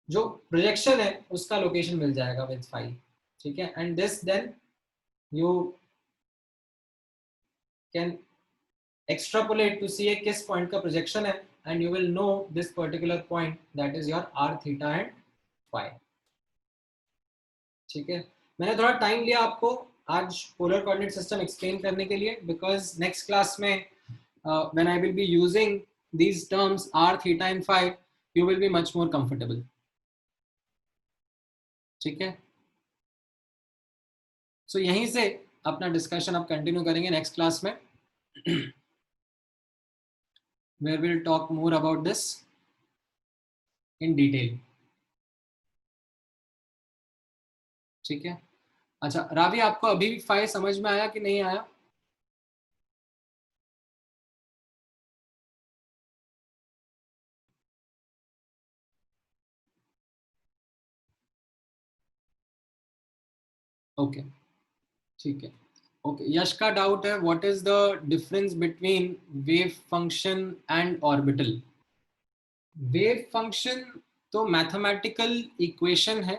जो प्रोजेक्शन है उसका लोकेशन मिल जाएगा विद फाई. ठीक है, and this then you can extrapolate to see किस पॉइंट का प्रोजेक्शन है, and you will know this particular point that is your r, theta and phi. ठीक है, मैंने थोड़ा टाइम लिया आपको आज पोलर कोऑर्डिनेट सिस्टम एक्सप्लेन करने के लिए, बिकॉज नेक्स्ट क्लास में when I will be using these terms r, theta and phi, you will be much more comfortable. ठीक है. सो यहीं से अपना डिस्कशन अब कंटिन्यू करेंगे नेक्स्ट क्लास में, where we'll talk more about this in detail. ठीक है, अच्छा रावी, आपको अभी भी फाइल समझ में आया कि नहीं आया? ओके ठीक है, ओके। यश का डाउट है, what is the difference between wave function and orbital? Wave function तो मैथमेटिकल इक्वेशन है,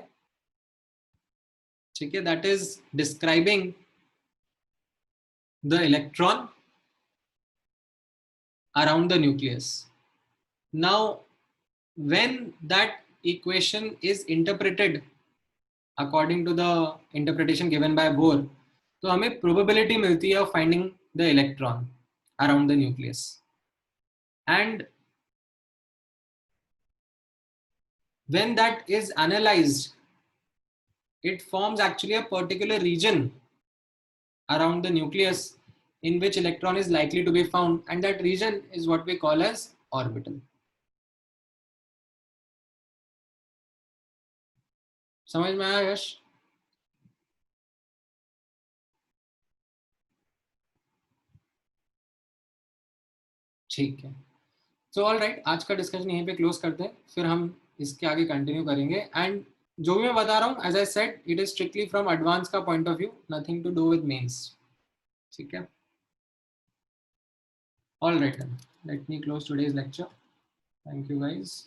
ठीक है, that is describing the electron around the nucleus. Now when that equation is interpreted according to the interpretation given by Bohr, तो हमें probability मिलती है of finding the electron around the nucleus. And when that is analyzed, it forms actually a particular region around the nucleus in which electron is likely to be found, and that region is what we call as orbital. समझ में आया यश? ठीक है, so all right, आज का discussion यहीं पे close करते हैं, फिर हम इसके आगे कंटिन्यू करेंगे। एंड जो भी मैं बता रहा हूँ, as I said, it is strictly from advance का point of view, nothing to do with mains, ठीक है। All right, let me close today's lecture, thank you guys.